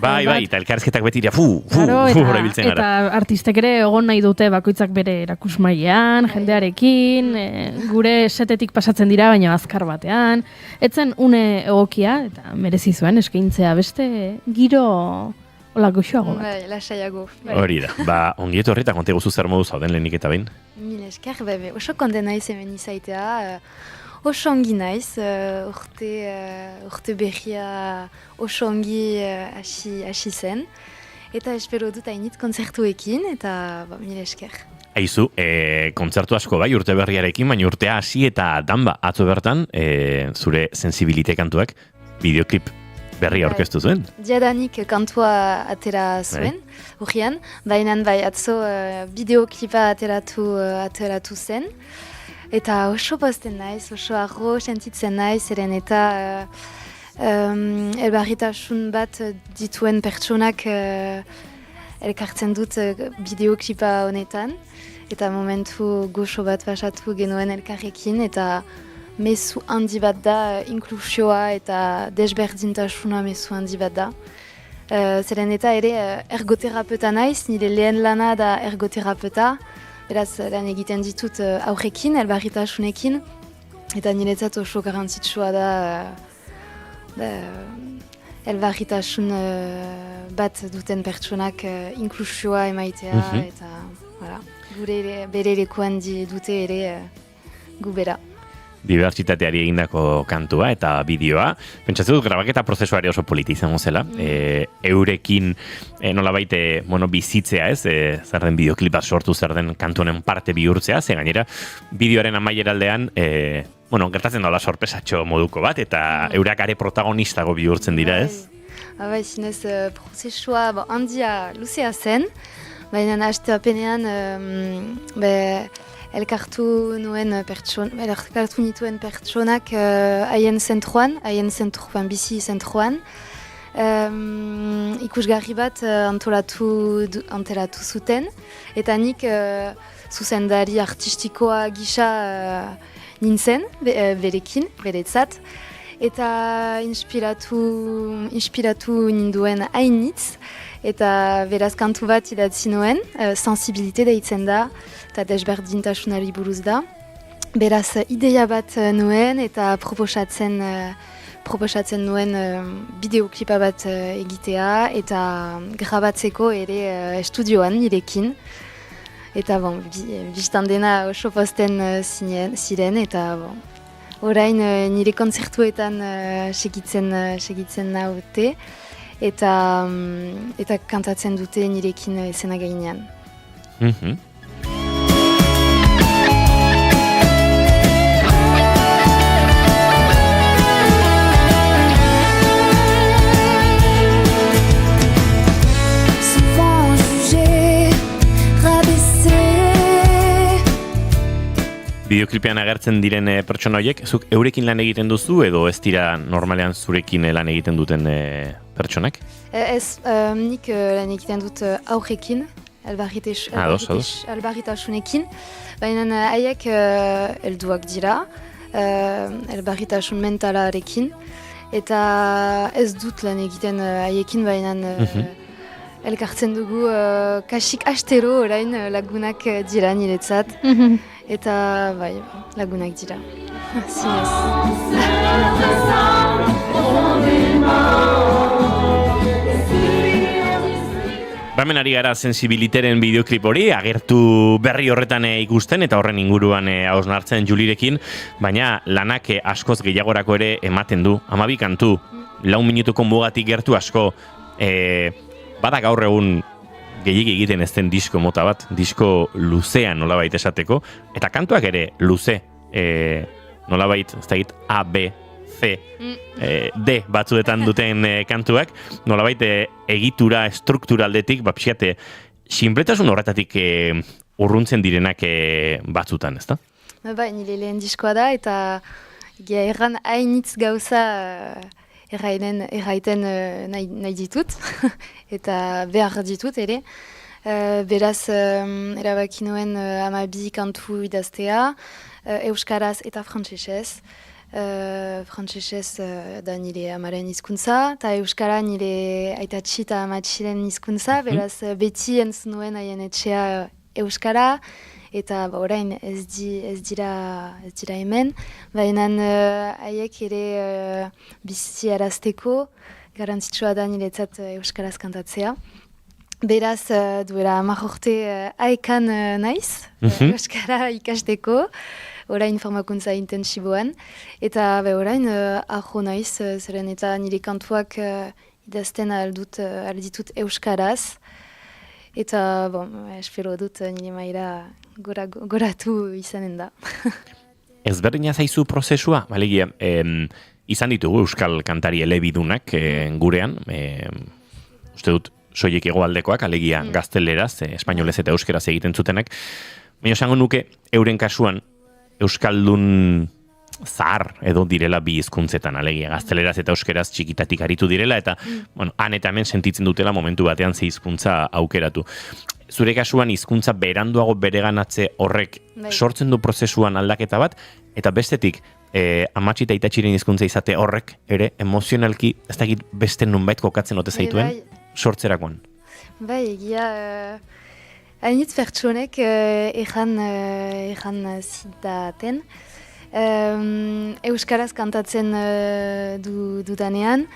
Bai, eta elkarrizketak beti dira, hori biltzen gara. Eta artistek ere egon nahi dute bakoitzak bere erakusmailean, jendearekin, gure setetik pasatzen dira, baina azkar batean. Etzen une egokia, eta merezi zuen eskaintzea beste giro hola goxoago bat. Bai, lasaiago. Hori da, ongi etorri eta konte guzu zer modu zauden lehenik eta behin. Mil esker, oso konten naiz hemen izaitea, oso ongi naiz, urte berria oso ongi hasi zen, eta espero dut hainit kontzertuekin, eta mil esker. Aizu, kontzertu asko bai urte berriarekin, baina urtea hasi eta danba atzo bertan, zure sensibilite kantuak, bideoklip berria aurkeztu zuen. Diadanik kantua atera zuen, urrian, baina bai atzo bideoklipa ateratu zen, eta oso pozten naiz, oso arro sentitzen naiz, eren eta elbarritasun bat dituen pertsonak elkartzen dut bideoklipa honetan, eta momentu goxo bat pasatu genuen elkarrekin, eta mezu handi bat da, inklusioa eta desberdintasuna mezu handi bat da. Zeren eta ere ergoterapeuta naiz, nire lehen lana da ergoterapeuta, beraz lan egiten ditut aurrekin, elbarritasunekin, eta niretzat oso garrantzitsua da elbarritasun bat duten pertsonak inklusioa emaitea, eta bere lekuan dute ere gubera. Dibertsitateari egindako kantua eta bideoa. Pentsatzen dut grabaketa prozesuari oso polita izango zela. Eurekin nolabait bizitzea, ez? Zer den bideoklipa sortu, zer den kantunen parte bihurtzea, ze gainera bideoaren amaieraldean gertatzen daula sorpresatxo moduko bat, eta eurak are protagonistago bihurtzen dira, ez? Bai, zinez prozesua handia luzea zen, baina asteapenean elkartu nituen pertsonak haien zentruan, bizi zentruan, ikusgarri bat antolatu zuten, eta nik zuzendari artistikoa gisa nintzen, beretzat, eta inspiratu ninduen hainitz, eta beraz kantu bat idatzi nuen, sensibilite deitzen da, eta desberdintasunari buruz da. Beraz ideia bat nuen eta proposatzen nuen bideoklipa bat egitea eta grabatzeko ere estudioan nirekin. Eta biztan dena oso posten ziren eta orain nire kontzertuetan segitzen naute. Eta kantatzen dute nirekin esena gainean. Bideoklipean agertzen diren pertsona horiek, zuk eurekin lan egiten duzu edo ez dira normalean zurekin lan egiten duten pertsonak? Ez, nik lan egiten dut aurrekin, elbarritasunekin, baina haiek helduak dira, elbarritasun mentalarekin, eta ez dut lan egiten haiekin, baina elkartzen dugu kasik astero orain lagunak dira niretzat. Eta lagunak dira. Hemen ari gara sensibiliteren bideoklip hori, agertu berri horretan ikusten eta horren inguruan hausnartzen Julirekin, baina lanak askoz gehiagorako ere ematen du. 12 kantu, 4 minutuko mugatik gertu asko, bada gaur egun gehiegi egiten ez den disko mota bat, disko luzean nolabait esateko, eta kantuak ere luze, nolabait, ez da egit, A, B, C, D batzuetan duten kantuak, nolabait egitura, struktura aldetik, pixate, sinpletasun horretatik urruntzen direnak batzutan, ez da? Bai, nire lehen diskoa da, eta erran hainitz gauza erraiten nahi ditut, eta behar ditut ere. Beraz, erabaki nuen 12 kantu idaztea, euskaraz eta frantsesez. Frantsesez da nire amaren hizkuntza, eta euskara nire aitatxi eta amatxiren hizkuntza, beraz beti entzun nuen haien etxea euskara, eta orain ez dira hemen, baina haiek ere biziarazteko garantzitsua da niretzat euskaraz kantatzea. Beraz, duela 10 urte haekan naiz, euskara ikasteko, orain formakuntza intensiboan, eta orain aho naiz, zeren eta nire kantuak idazten alditut euskaraz, eta espero dut nire maila goratu izanen da. Ezberdina zaizu prozesua, balegia, izan ditugu euskal kantari elebidunak gurean, uste dut soilik hegoaldekoak, alegia gazteleraz, espainolez eta euskeraz egiten zutenak, baina esango nuke euren kasuan euskaldun zahar edo direla bi hizkuntzetan, alegia gazteleraz eta euskeraz txikitatik aritu direla, eta han eta hemen sentitzen dutela momentu batean ze hizkuntza aukeratu. Zure kasuan hizkuntza beranduago bereganatze horrek sortzen du prozesuan aldaketa bat, eta bestetik amatxi eta itatxiren hizkuntza izate horrek ere emozionalki ez dakit beste nunbait kokatzen ote zaituen sortzerakoan. Bai, egia hainitz pertsonek ejan zidaten. Euskaraz kantatzen dudanean,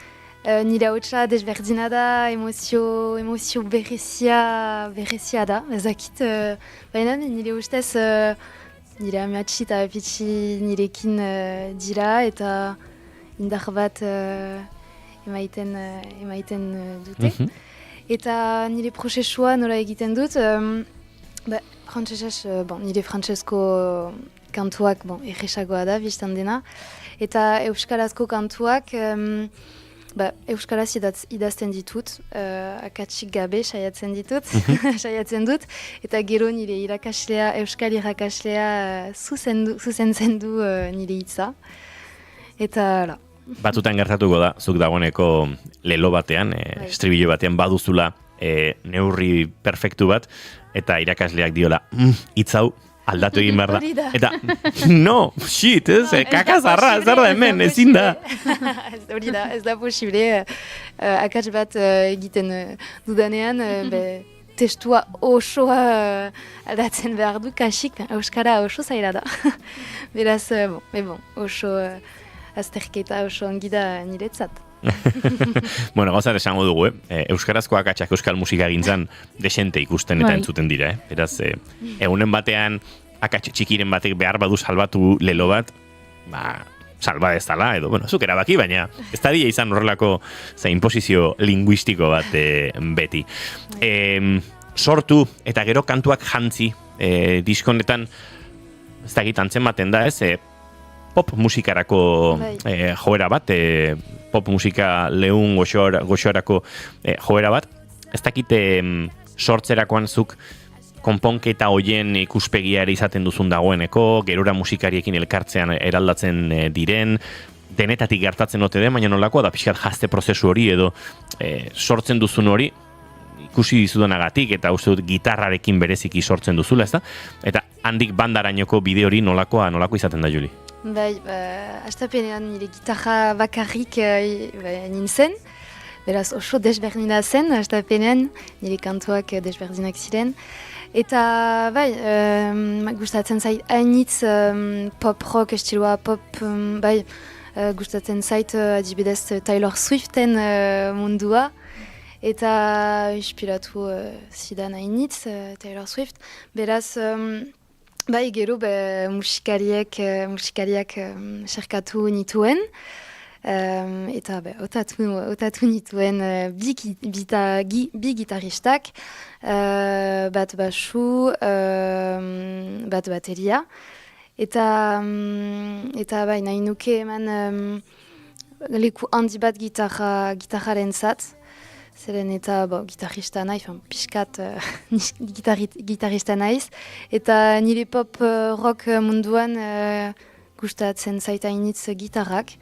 nire hautsa desberdina da, emozio berezia da, ezakit, baina nire ustez nire amatxi eta apitxi nirekin dira eta indar bat emaiten dute. Eta nire prozesua nola egiten dut, nire frantsesko kantuak erresagoa da, biztan dena. Eta euskarazko kantuak, euskaraz idazten ditut, akatsik gabe saiatzen dut, eta gero nire irakaslea, euskal irakaslea zuzentzen du nire hitza. Eta, Batzutan gertatuko da, zuk dagoeneko lelo batean, estribillo batean baduzula neurri perfektu bat, eta irakasleak diola, hitz hau aldatu egin behar da. Eta, no, shit, kakazarra, zer da hemen, ezin da. Ez da posible, akats bat egiten dudanean, testua osoa aldatzen behar du, kasik, euskara oso zaila da. Beraz, oso azterketa oso ongi da niretzat. Bueno, gauzat esango dugu, euskarazko akatsak euskal musika gintzan desente ikusten eta entzuten dira, Beraz, egunen batean akats txikiren batek behar badu salbatu lelo bat, salba ez dala, edo, zuk erabaki, baina ez da dia izan horrelako inposizio linguistiko bat beti. Sortu eta gero kantuak jantzi, diskonetan, ez da gitantzen baten da, pop musikarako joera bat, pop musika lehun goxoarako joera bat. Ez dakite sortzerakoan zuk konponketa hoien ikuspegiari izaten duzun dagoeneko, gerora musikariekin elkartzean eraldatzen diren, denetatik gertatzen ote den, baina nolakoa da pixkat jazte prozesu hori edo sortzen duzun hori ikusi dizudanagatik eta uste dut gitarrarekin bereziki sortzen duzula, ez da? Eta handik bandarainoko bide hori nolako izaten da, Juli? Bai, astapenean nire gitarra bakarrik nintzen, beraz oso desberdina zen, astapenean nire kantuak desberdinak ziren. Eta bai, gustatzen zait hainitz pop rock estiloa, gustatzen zait adibidez Taylor Swiften mundua, eta inspiratu zidan hainitz Taylor Swift. Beraz, bai, gero musikariak serkatu nituen, eta otatu nituen bi gitaristak, bat basu, bat bateria, eta bai, nahi nuke eman leku handi bat gitarraren zat, zeren eta gitarista nahi, pixkat gitarista naiz, eta nire pop rock munduan gustatzen zaitainitz gitarrak.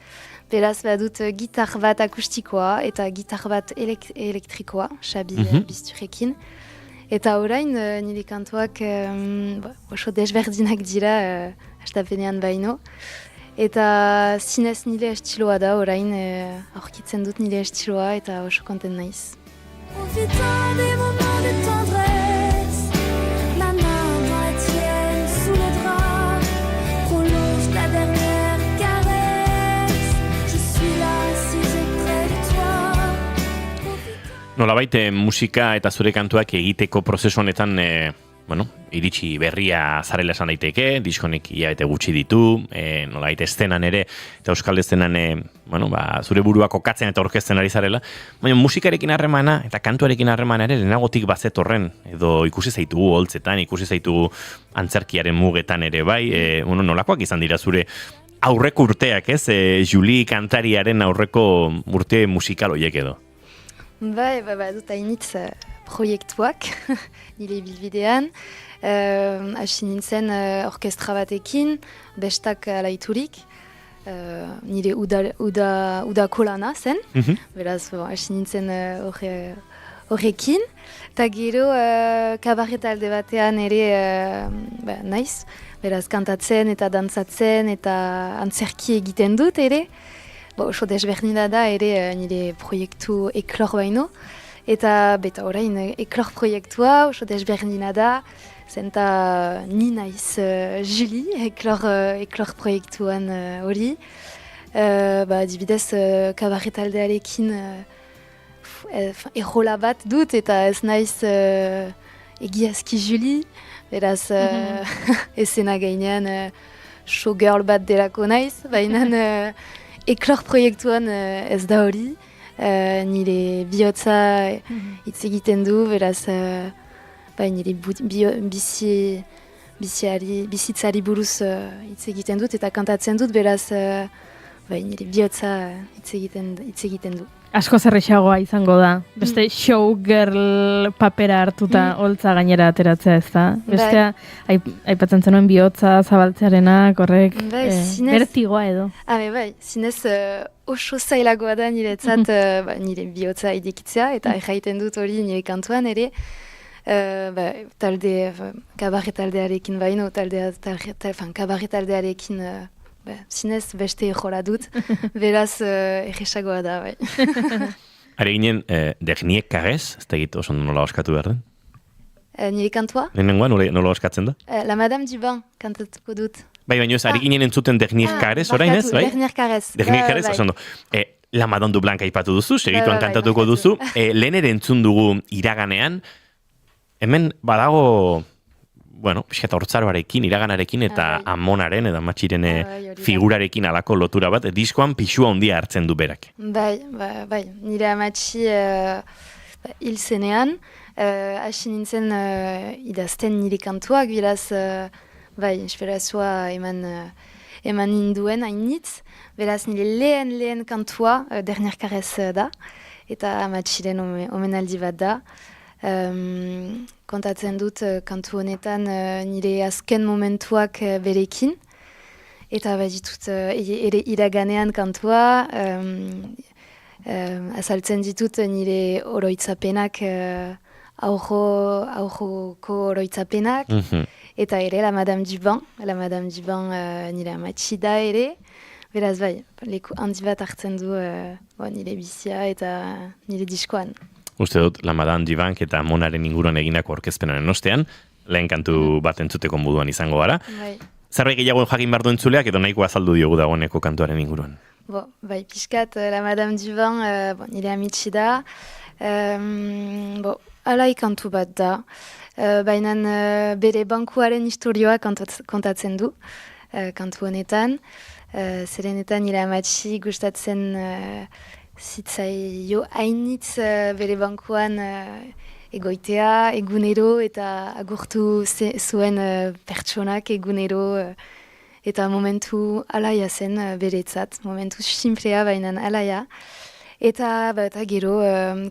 Beraz, badut gitar bat akustikoa eta gitar bat elektrikoa, Xabi Bizturekin. Eta orain, nire kantuak oso desberdinak dira, hastapenean baino. Eta zinez nire estiloa da orain, aurkitzen dut nire estiloa eta oso konten naiz. Profitant des moments de tendresse, ma main dans la tienne sous le drap, prolonge la dernière caresse, je suis là assise près de toi. Nolabait musika eta zure kantuak egiteko prozesu honetan iritsi berria zarela esan daiteke, diskonek hilabete gutxi ditu, nolabait estenan ere, eta euskal estenan zure burua kokatzen eta orkesten ari zarela, baina musikarekin harremana eta kantuarekin harremana ere lehenagotik bazet horren, edo ikusi zaitugu holtzetan, ikusi zaitugu antzerkiaren mugetan ere bai, nolakoak izan dira zure aurreko urteak, ez? Julie kantariaren aurreko urte musikal horiek edo. Bai, dut hainitz proiektuak, nire bilbidean, hasi nintzen orkestra batekin, bestak alaiturik, nire udako lana zen, beraz, hasi nintzen horrekin, eta gero kabaret alde batean ere naiz, beraz, kantatzen eta dantzatzen eta antzerki egiten dut ere, oso desberdina da ere nire proiektu eklor baino, eta beta orain eklor proiektua oso desberdina da, zenta ni naiz Julie eklor proiektuan hori. Dibidez kabaret aldearekin errola bat dut eta ez naiz egiazki Julie, beraz esena gainean showgirl bat delako naiz, baina eklor proiektuan ez da hori. Nire bihotza hitz egiten du, beraz nire bizitzari buruz hitz egiten dut eta kantatzen dut, beraz nire bihotza hitz egiten du. Asko zerrexagoa izango da. Beste showgirl papera hartuta holtza gainera ateratzea, ez da? Bestea, aipatzen zenuen bihotza zabaltzearenak, horrek, bertigoa edo. Zinez oso zailagoa da niretzat nire bihotza idikitzea, eta erraiten dut hori nire kantuan ere, kabaret taldearekin baino, kabaret taldearekin zinez beste jora dut, beraz egesagoa da, bai. Are ginen, Dernier Caresse, ez da egit oso nola oskatu behar den? Nire kantua? Lehenengoa, nola oskatzen da? La Madame Dubin kantatuko dut. Baina ez, ari ginen entzuten Dernier Caresse, orain ez? Dernier Caresse. Dernier Caresse, oso ondo. La Madame Dubin kaipatu duzu, segituan kantatuko duzu. Lehen ere entzun dugu iraganean, hemen badago... pixkata hortzaroarekin, iraganarekin eta amonaren edo matxiren figurarekin alako lotura bat, diskoan pixua handia hartzen du berak. Bai, nire amatxi hil zenean, hasi nintzen idazten nire kantuak, beraz, inspirazioa eman ninduen hainitz, beraz nire lehen kantua, Dernier Caresse da, eta amatxiren omenaldi bat da. Kontatzen dut kantu honetan nire azken momentuak berekin, eta ditut ere iraganean kantua, azaltzen ditut nire oroitzapenak, aurroko oroitzapenak, eta ere la Madame Dubin nire amatxi da ere, beraz leku handi bat hartzen du nire bizia eta nire diskoan. Uste dut, La Madame Dubin eta Monaren inguruan egindako orkezpenaren ostean, lehen kantu bat entzuteko moduan izango gara. Zerbait gehiago jakin behar du entzuleak edo nahiko azaldu diogu dagoeneko kantuaren inguruan? Pixkat, La Madame Dubin nire amitsi da, Alai kantu bat da. Baina bere bankuaren historioa kontatzen du kantu honetan. Zerenetan nire amatxi gustatzen zitzaio hainitz bere bankuan egoitea, egunero eta agurtu zuen pertsonak egunero eta momentu alaia zen beretzat, momentu simplea baina alaia. Eta gero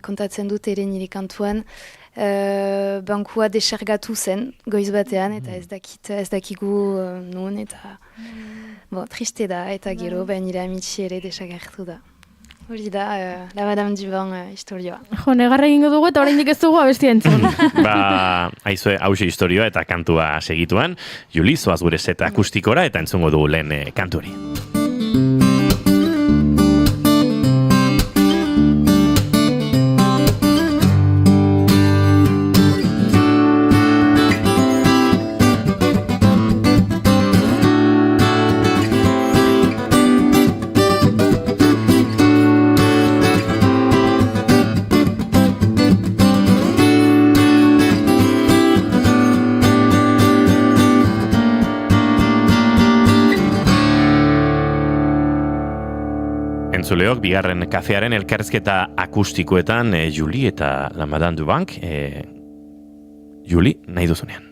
kontatzen dut ere nire kantuan bankua desergatu zen goiz batean eta ez dakigu nun eta triste da eta gero nire amitsi ere desagertu da. Hori da, la Madame Dubon historioa. Jo, negarra egingo dugu eta oraindik ez dugu abestia entzun. Aizue, hause historioa eta kantua segituan. Juli, zoaz gure set akustikora eta entzungo dugu lehen kantu hori. Entzuleok, bigarren kafearen elkarrizketa akustikoetan Juli eta la Madame Dubon. Juli, nahi duzunean.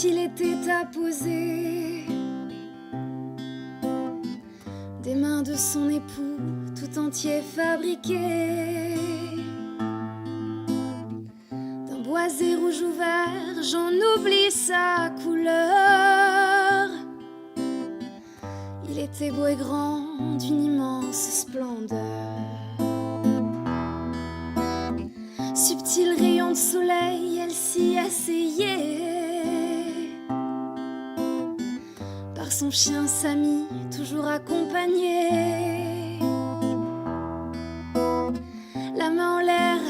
Il était apposé des mains de son époux tout entier fabriqué d'un boisé rouge ou vert, j'en oublie sa couleur. Il était beau et grand d'une immense splendeur. Subtil rayon de soleil, elle s'y asseyait. Son chien Samy, toujours accompagné. La main en l'air,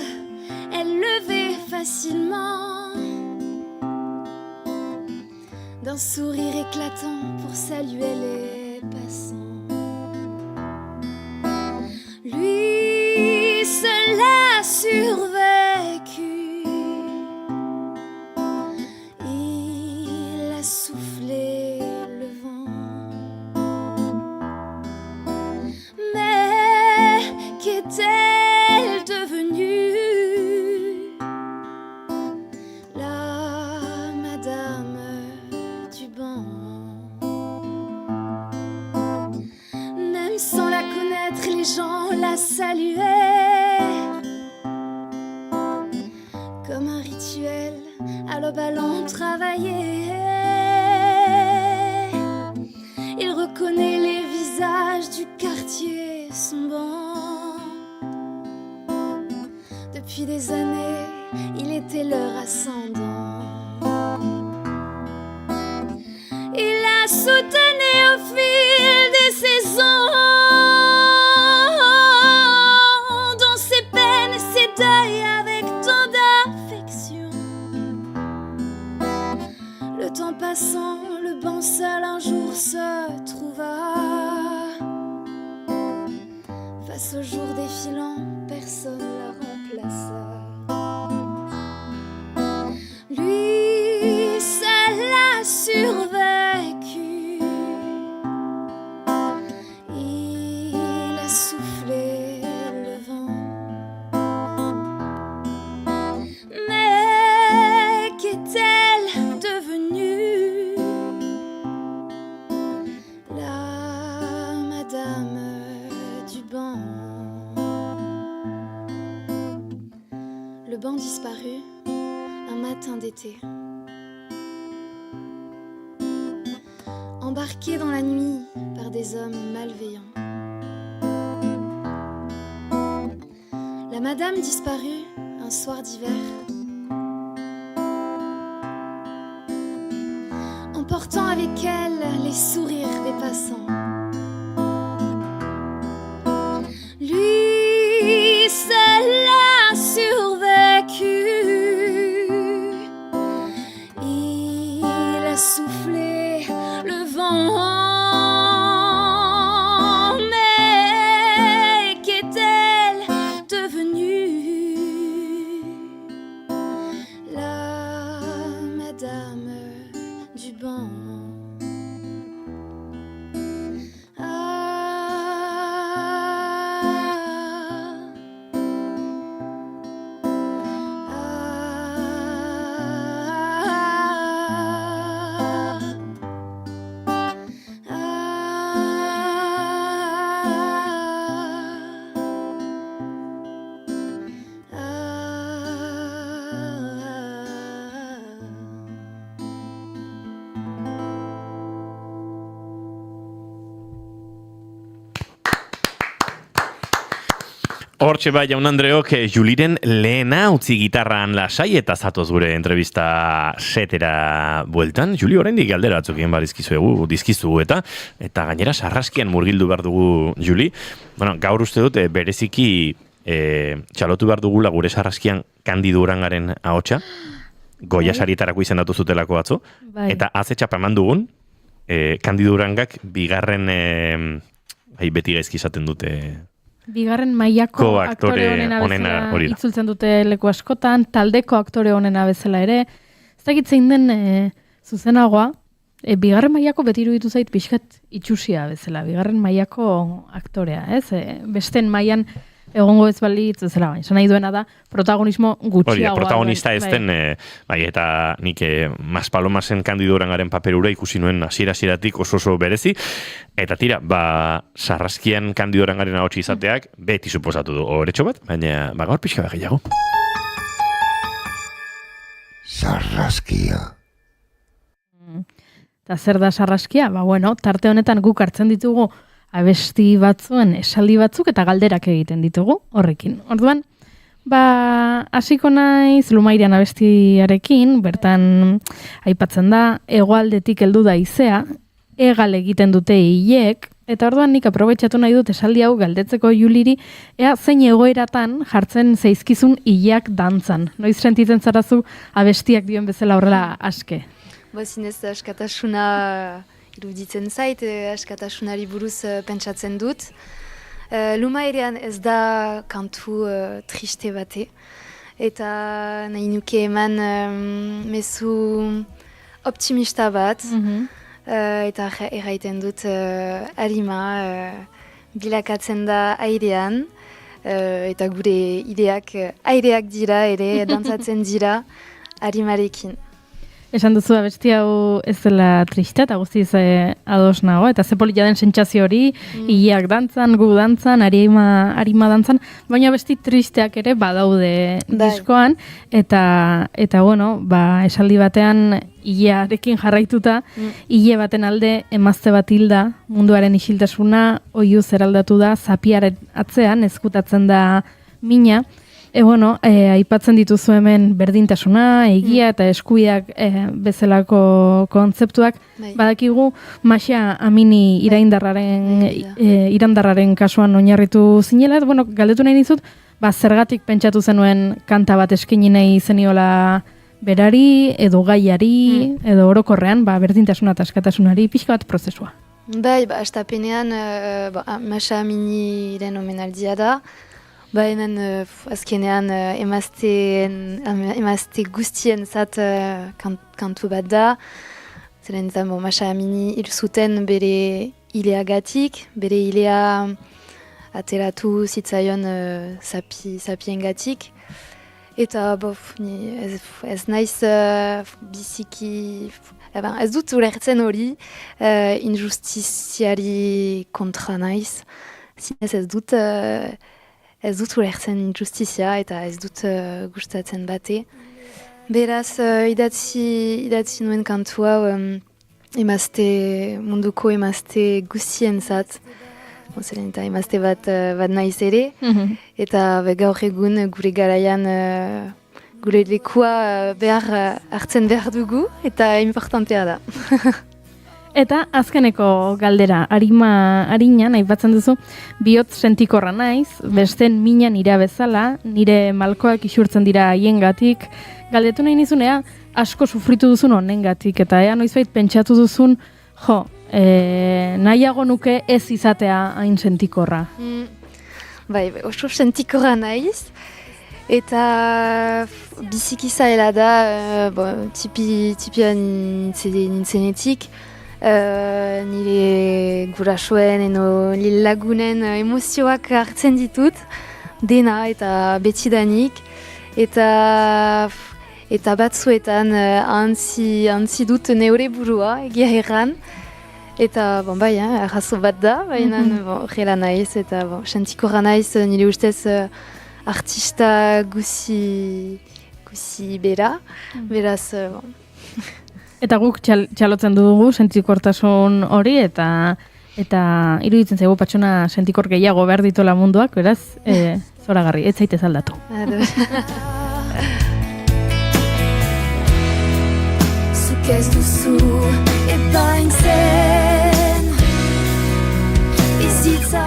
elle levait facilement, d'un sourire éclatant pour saluer les passants. Lui seul a survécu. Il a soufflé qu'est-elle devenue, la Madame Dubon? Même sans la connaître, les gens la saluaient comme un rituel à l'aube allant travailler. Il reconnaît les visages du quartier, son banc. Depuis des années, il était leur ascendant. Il la soutenait au fil des saisons, dans ses peines et ses deuils avec tant d'affection. Le temps passant, le banc seul un jour se trouva. Face au jour défilant, personne la remplaça. Lui seul a survécu. Il a soufflé le vent. Mais qu'est-elle devenue, la Madame Dubon? Le banc disparut un matin d'été. Embarqué dans la nuit par des hommes malveillants. La madame disparut un soir d'hiver, emportant avec elle les sourires des passants. Lui seul a survécu. Il a soufflé le vent. Mais qu'est-elle devenue? La madame du banc. Hortxe bai, jaun Andreok, Juliren lehena utzi gitarran lasai eta zatoz gure entrevista setera bueltan. Juli, oraindik galdera batzuk egin dizkizugu eta gainera sarraskian murgildu behar dugu, Juli. Bueno, gaur uste dut bereziki txalotu behar dugula gure sarraskian Kandido Urangaren ahotsa, Goya sarietarako izendatu zutelako atzo, eta az etxapa eman dugun, Kandido Urangak bigarren, beti gaizki izaten dute... Bigarren mailako aktore honena bezala itzultzen dute leku askotan, taldeko aktore honena bezala ere. Ez dakit zein den zuzenagoa, bigarren mailako beti iruditu zait pixkat itxusia bezala, bigarren mailako aktorea, ez? Besten mailan egongo ez balitz bezala, baina nahi duena da protagonismo gutxiagoa. Hori da, protagonista ez den, bai, eta nik Mas Palomasen Kandido Urangaren paperura ikusi nuen hasieratik oso berezi, eta tira, sarraskian Kandido Urangaren ahotsi izateak beti suposatu du horetxo bat, baina gaur pixka bat gehiago. Sarraskia. Eta zer da sarraskia? Bueno, tarte honetan guk hartzen ditugu abesti batzuen esaldi batzuk eta galderak egiten ditugu horrekin. Orduan, hasiko naiz Lumairean abestiarekin, bertan aipatzen da, hegoaldetik heldu da haizea, egal egiten dute hilek, eta orduan nik aprobetxatu nahi dut esaldi hau galdetzeko Juliri, ea zein egoeratan jartzen zaizkizun hileak dantzan. Noiz sentitzen zarazu abestiak dioen bezala horrela aske? Zinez askatasuna iruditzen zait, askatasunari buruz pentsatzen dut. Lumairean ez da kantu triste bate, eta nahi nuke eman mezu optimista bat, eta erraiten dut arima bilakatzen da airean, eta gure ideak aireak dira ere, dantzatzen dira arimarekin. Esan duzu abesti hau ez dela triste eta guztiz ados nago, eta ze polita den sentsazio hori, hileak dantzan, gu dantzan, arima dantzan, baina abesti tristeak ere badaude diskoan, eta bueno, esaldi batean hilearekin jarraituta, hile baten alde emazte bat hilda, munduaren isiltasuna, oihu zeraldatu da, zapiaren atzean, ezkutatzen da mina. Aipatzen dituzu hemen berdintasuna, egia eta eskubideak bezalako kontzeptuak. Badakigu Maxa Amini irandarraren kasuan oinarritu zinela. Galdetu nahi nizut, zergatik pentsatu zenuen kanta bat eskaini nahi zeniola berari, edo gaiari, edo orokorrean, berdintasuna eta askatasunari, pixka bat prozesua. Astapenean Maxa Aminiren omenaldia da. Baina azkenean emazte guztien zat kantu bat da. Zeren eta Maxa Amini hil zuten bere hileagatik, bere hilea ateratu zitzaion sapiengatik. Eta ez naiz biziki... Ez dut ulertzen hori, injustiziari kontra naiz. Zinez ez dut ulertzen injustizia eta ez dut gustatzen bate. Beraz, idatzi nuen kantu hau munduko emazte guztien zat. zeren eta emazte bat naiz ere, eta gaur egun gure garaian gure lekua hartzen behar dugu, eta importantea da. Eta azkeneko galdera, arinan, aipatzen duzu, bihotz sentikorra naiz, besten mina nira bezala, nire malkoak isurtzen dira haiengatik, galdetu nahi nizunea, asko sufritu duzun honengatik, eta noizbait pentsatu duzun, nahiago nuke ez izatea hain sentikorra. Bai, oso sentikorra naiz, eta biziki zaila da, tipia nintzenetik, nire gurasoen eno lagunen emozioak hartzen ditut, dena eta betidanik, eta batzuetan antzi dut neure burua, egia erran, eta arrazo bat da, baina horrela naiz, eta sentikorra naiz nire ustez artista guzi bera, beraz, Eta guk txalotzen dugu sentikortasun hori, eta iruditzen zaigu patxona sentikor gehiago behar ditola munduak, beraz, zoragarri, ez zaitez aldatu. Zuk ez duzu epain zen bizitza.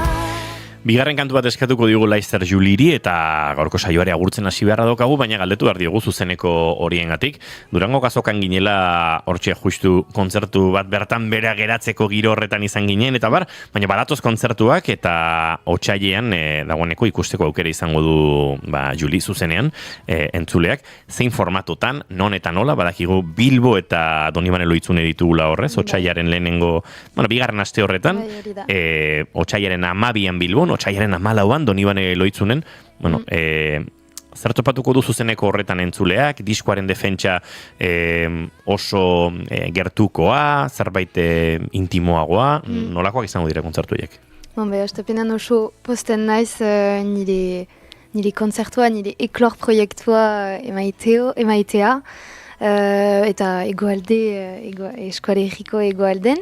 Bigarren kantu bat eskatuko digu Laister Juliri eta gaurko saioare agurtzen hasi beharra daukagu, baina galdetu behar diogu zuzeneko horiengatik. Durango kazokan ginela hortxe justu kontzertu bat bertan bera geratzeko giro horretan izan ginen, eta baina badatoz kontzertuak eta otsailean dagoeneko ikusteko aukera izango du Juli zuzenean entzuleak, zein formatutan, non eta nola, badakigu Bilbo eta Donibane Lohitzune ditugula horrez, otsailaren lehenengo, bigarren aste horretan, otsailaren 12an Bilbon, otsailaren 14an Donibane Lohitzunen, zer topatuko du zuzeneko horretan entzuleak, diskoaren defentsa oso gertukoa, zerbait intimoagoa, nolakoak izango dira kontzertu horiek? Astepenan oso posten naiz nire kontzertua, nire eklor proiektua emaitea, eta egoalde, eskuare egiko egoalden,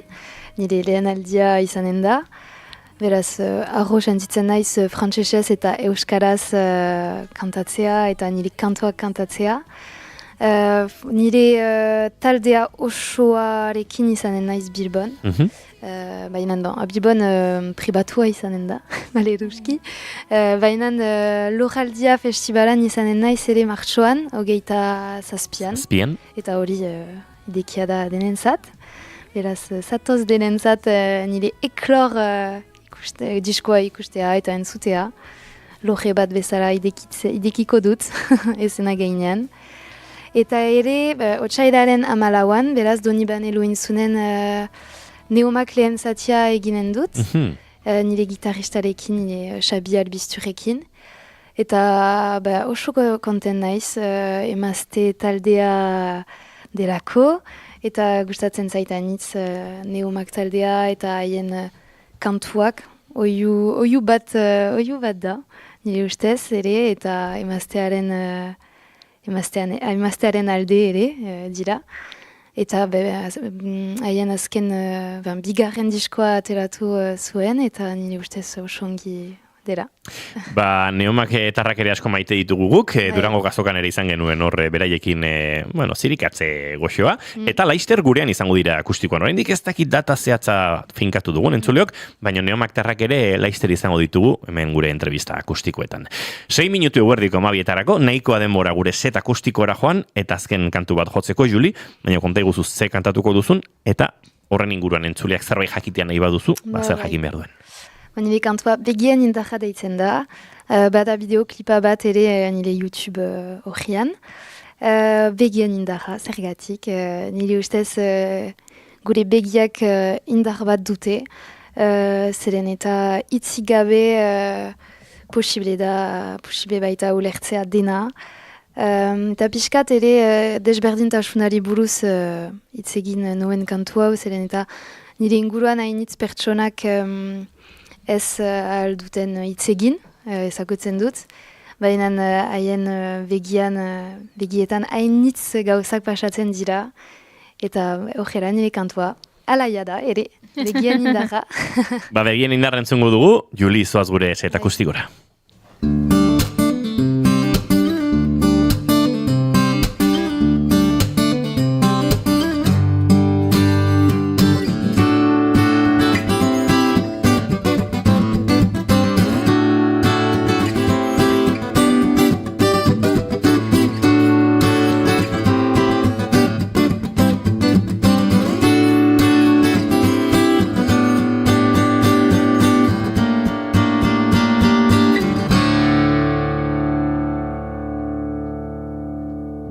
nire lehen aldia izanen da. Beraz, arro sentitzen naiz frantsesez eta euskaraz kantatzea eta nire kantuak kantatzea. Nire taldea osoarekin izanen naiz Bilbon. Baina, Bilbon pribatua izanen da, maleruski. Baina, Loraldia festivalan izanen naiz ere martxoan, 27an. Eta hori idekia da denentzat. Beraz, zatoz denentzat nire eklor diskoa ikustea eta entzutea. Loge bat bezala idekiko dut, ezena gainean. Eta ere, otsailaren 14an, beraz, Donibane Lohitzunen neomak lehen zatia eginen dut. Nire gitaristarekin, nire Xabi Albisturekin. Eta oso konten naiz, emazte taldea delako. Eta gustatzen zaitanitz neomak taldea eta haien kantuak, oiu bat da, nire ustez ere, eta emaztearen alde ere dira. Eta haien azken bigarren diskoa ateratu zuen, eta nire ustez oso ongi dira. Neomak etarrak ere asko maite ditugu guk, Durango kazokan ere izan genuen hor beraiekin zirikatze goxoa, eta Laister gurean izango dira akustikoan. Oraindik ez dakit data zehatza finkatu dugun entzuleok, baina Neomak tarrak ere Laister izango ditugu hemen gure entrevista akustikoetan. 6 minutu eguerdiko 12etarako, nahikoa denbora gure set akustikoara joan, eta azken kantu bat jotzeko, Juli, baina konta iguzu ze kantatuko duzun, eta horren inguruan entzuleak zerbait jakitean nahi baduzu, zer jakin behar duen. Nire kantua begien indarra deitzen da, bada bideoklipa bat ere nire YouTube horrian. Begien indarra, zergatik, nire ustez gure begiak indar bat dute, zeren eta hitzik gabe posible baita ulertzea dena. Eta pixkat ere desberdintasunari buruz hitz egin nuen kantu hau, zeren eta nire inguruan hainitz pertsonak ez alduten hitz egin, ezagutzen dut, baina haien begietan hainitz gauzak pasatzen dira, eta horrela nire kantua Alaia da, ere, begien indarra. Begien indarra entzungo dugu, Juli, zoaz gure eta akustikora.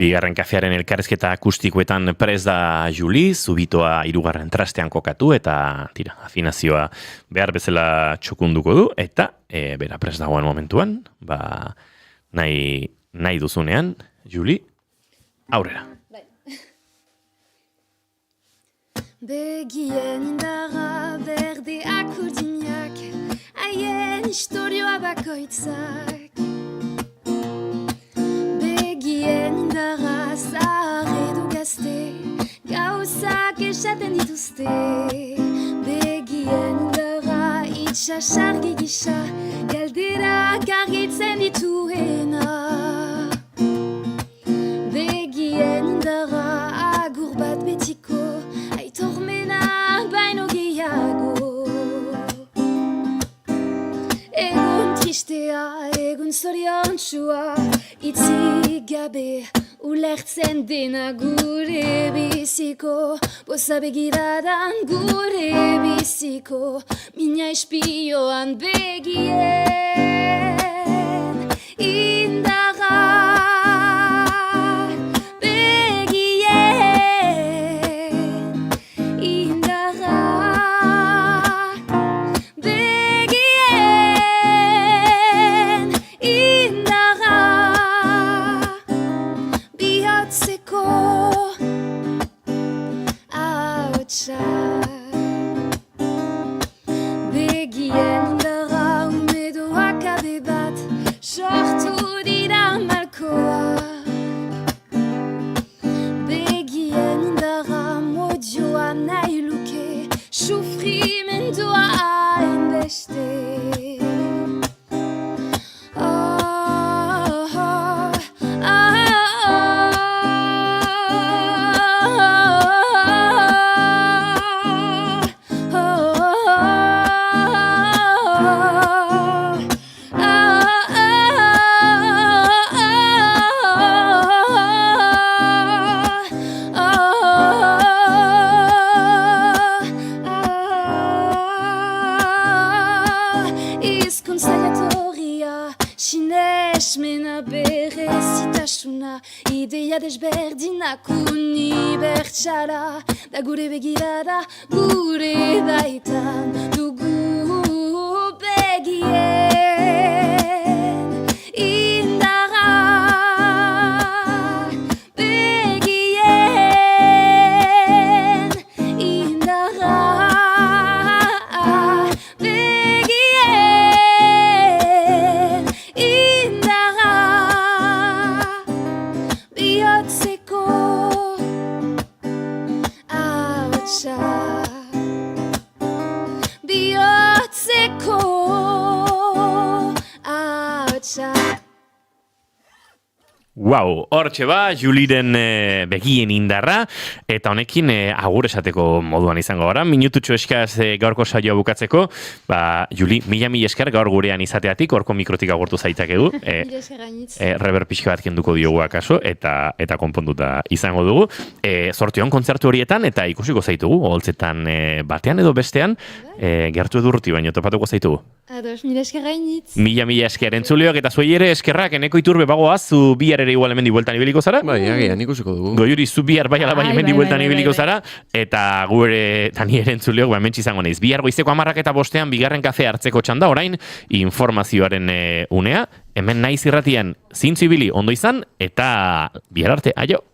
Bigarren kafearen elkarrizketa akustikoetan prez da Juli, zubitoa 3. trastean kokatu eta tira, afinazioa behar bezala txukunduko du eta bera prez dagoen momentuan, nahi duzunean, Juli, aurrera. Begien indarra berdeak urdinak, haien historioa bakoitzak. Begien indarra zahar edo gazte, gauzak esaten dituzte. Begien indarra itxasargi gisa, galderak argitzen dituena. Begien indarra agur bat betiko, aitormena baino gehiago. Egun tristea, egun zoriontsua, itzik gabe ulertzen dena gure biziko. Boza begiradan gure biziko, mina espioan begien indarra. Begien indarra umedoak abe bat, sortu dira malkoak. Begien indarra modioa nahi luke, sufrimendua hainbeste. Ideia desberdinak unibertsala, da gure begirada gure baitan dugu begien indarra. Begien indarra. Begien indarra. Bihotzeko ahotsa, bihotzeko ahotsa. Wow, hortxe ba, Juliren begien indarra, eta honekin agur esateko moduan izango gara. Minututxo eskaz gaurko saioa bukatzeko, Juli, mila esker gaur gurean izateatik, horko mikrotik agurtu zaitakegu. Rever pixka bat kenduko diogu akaso, eta konponduta izango dugu. Zortion kontzertu horietan, eta ikusiko zaitugu, oholtzetan batean edo bestean, gertu edurti baino topatuko zaitugu. Ados, mila esker gainitz. Mila esker entzuleok, eta zuei ere eskerrak, Eneko Iturbe bagoaz, zu bihar ere igual hemendi bueltan ibiliko zara? Bai, agian ikusiko dugu. Goiuri, zu bihar bai hemendi bueltan ibiliko zara, eta gu ere tani ere entzuleok, hementsi izango naiz. Bihar goizeko 10:00 bigarren kafe hartzeko txanda, orain informazioaren unea, hemen naiz irratian zintzu ibili ondo izan, eta bihar arte, aio!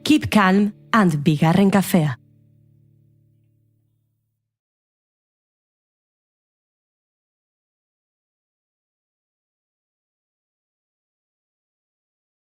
Keep calm and bigarren kafea.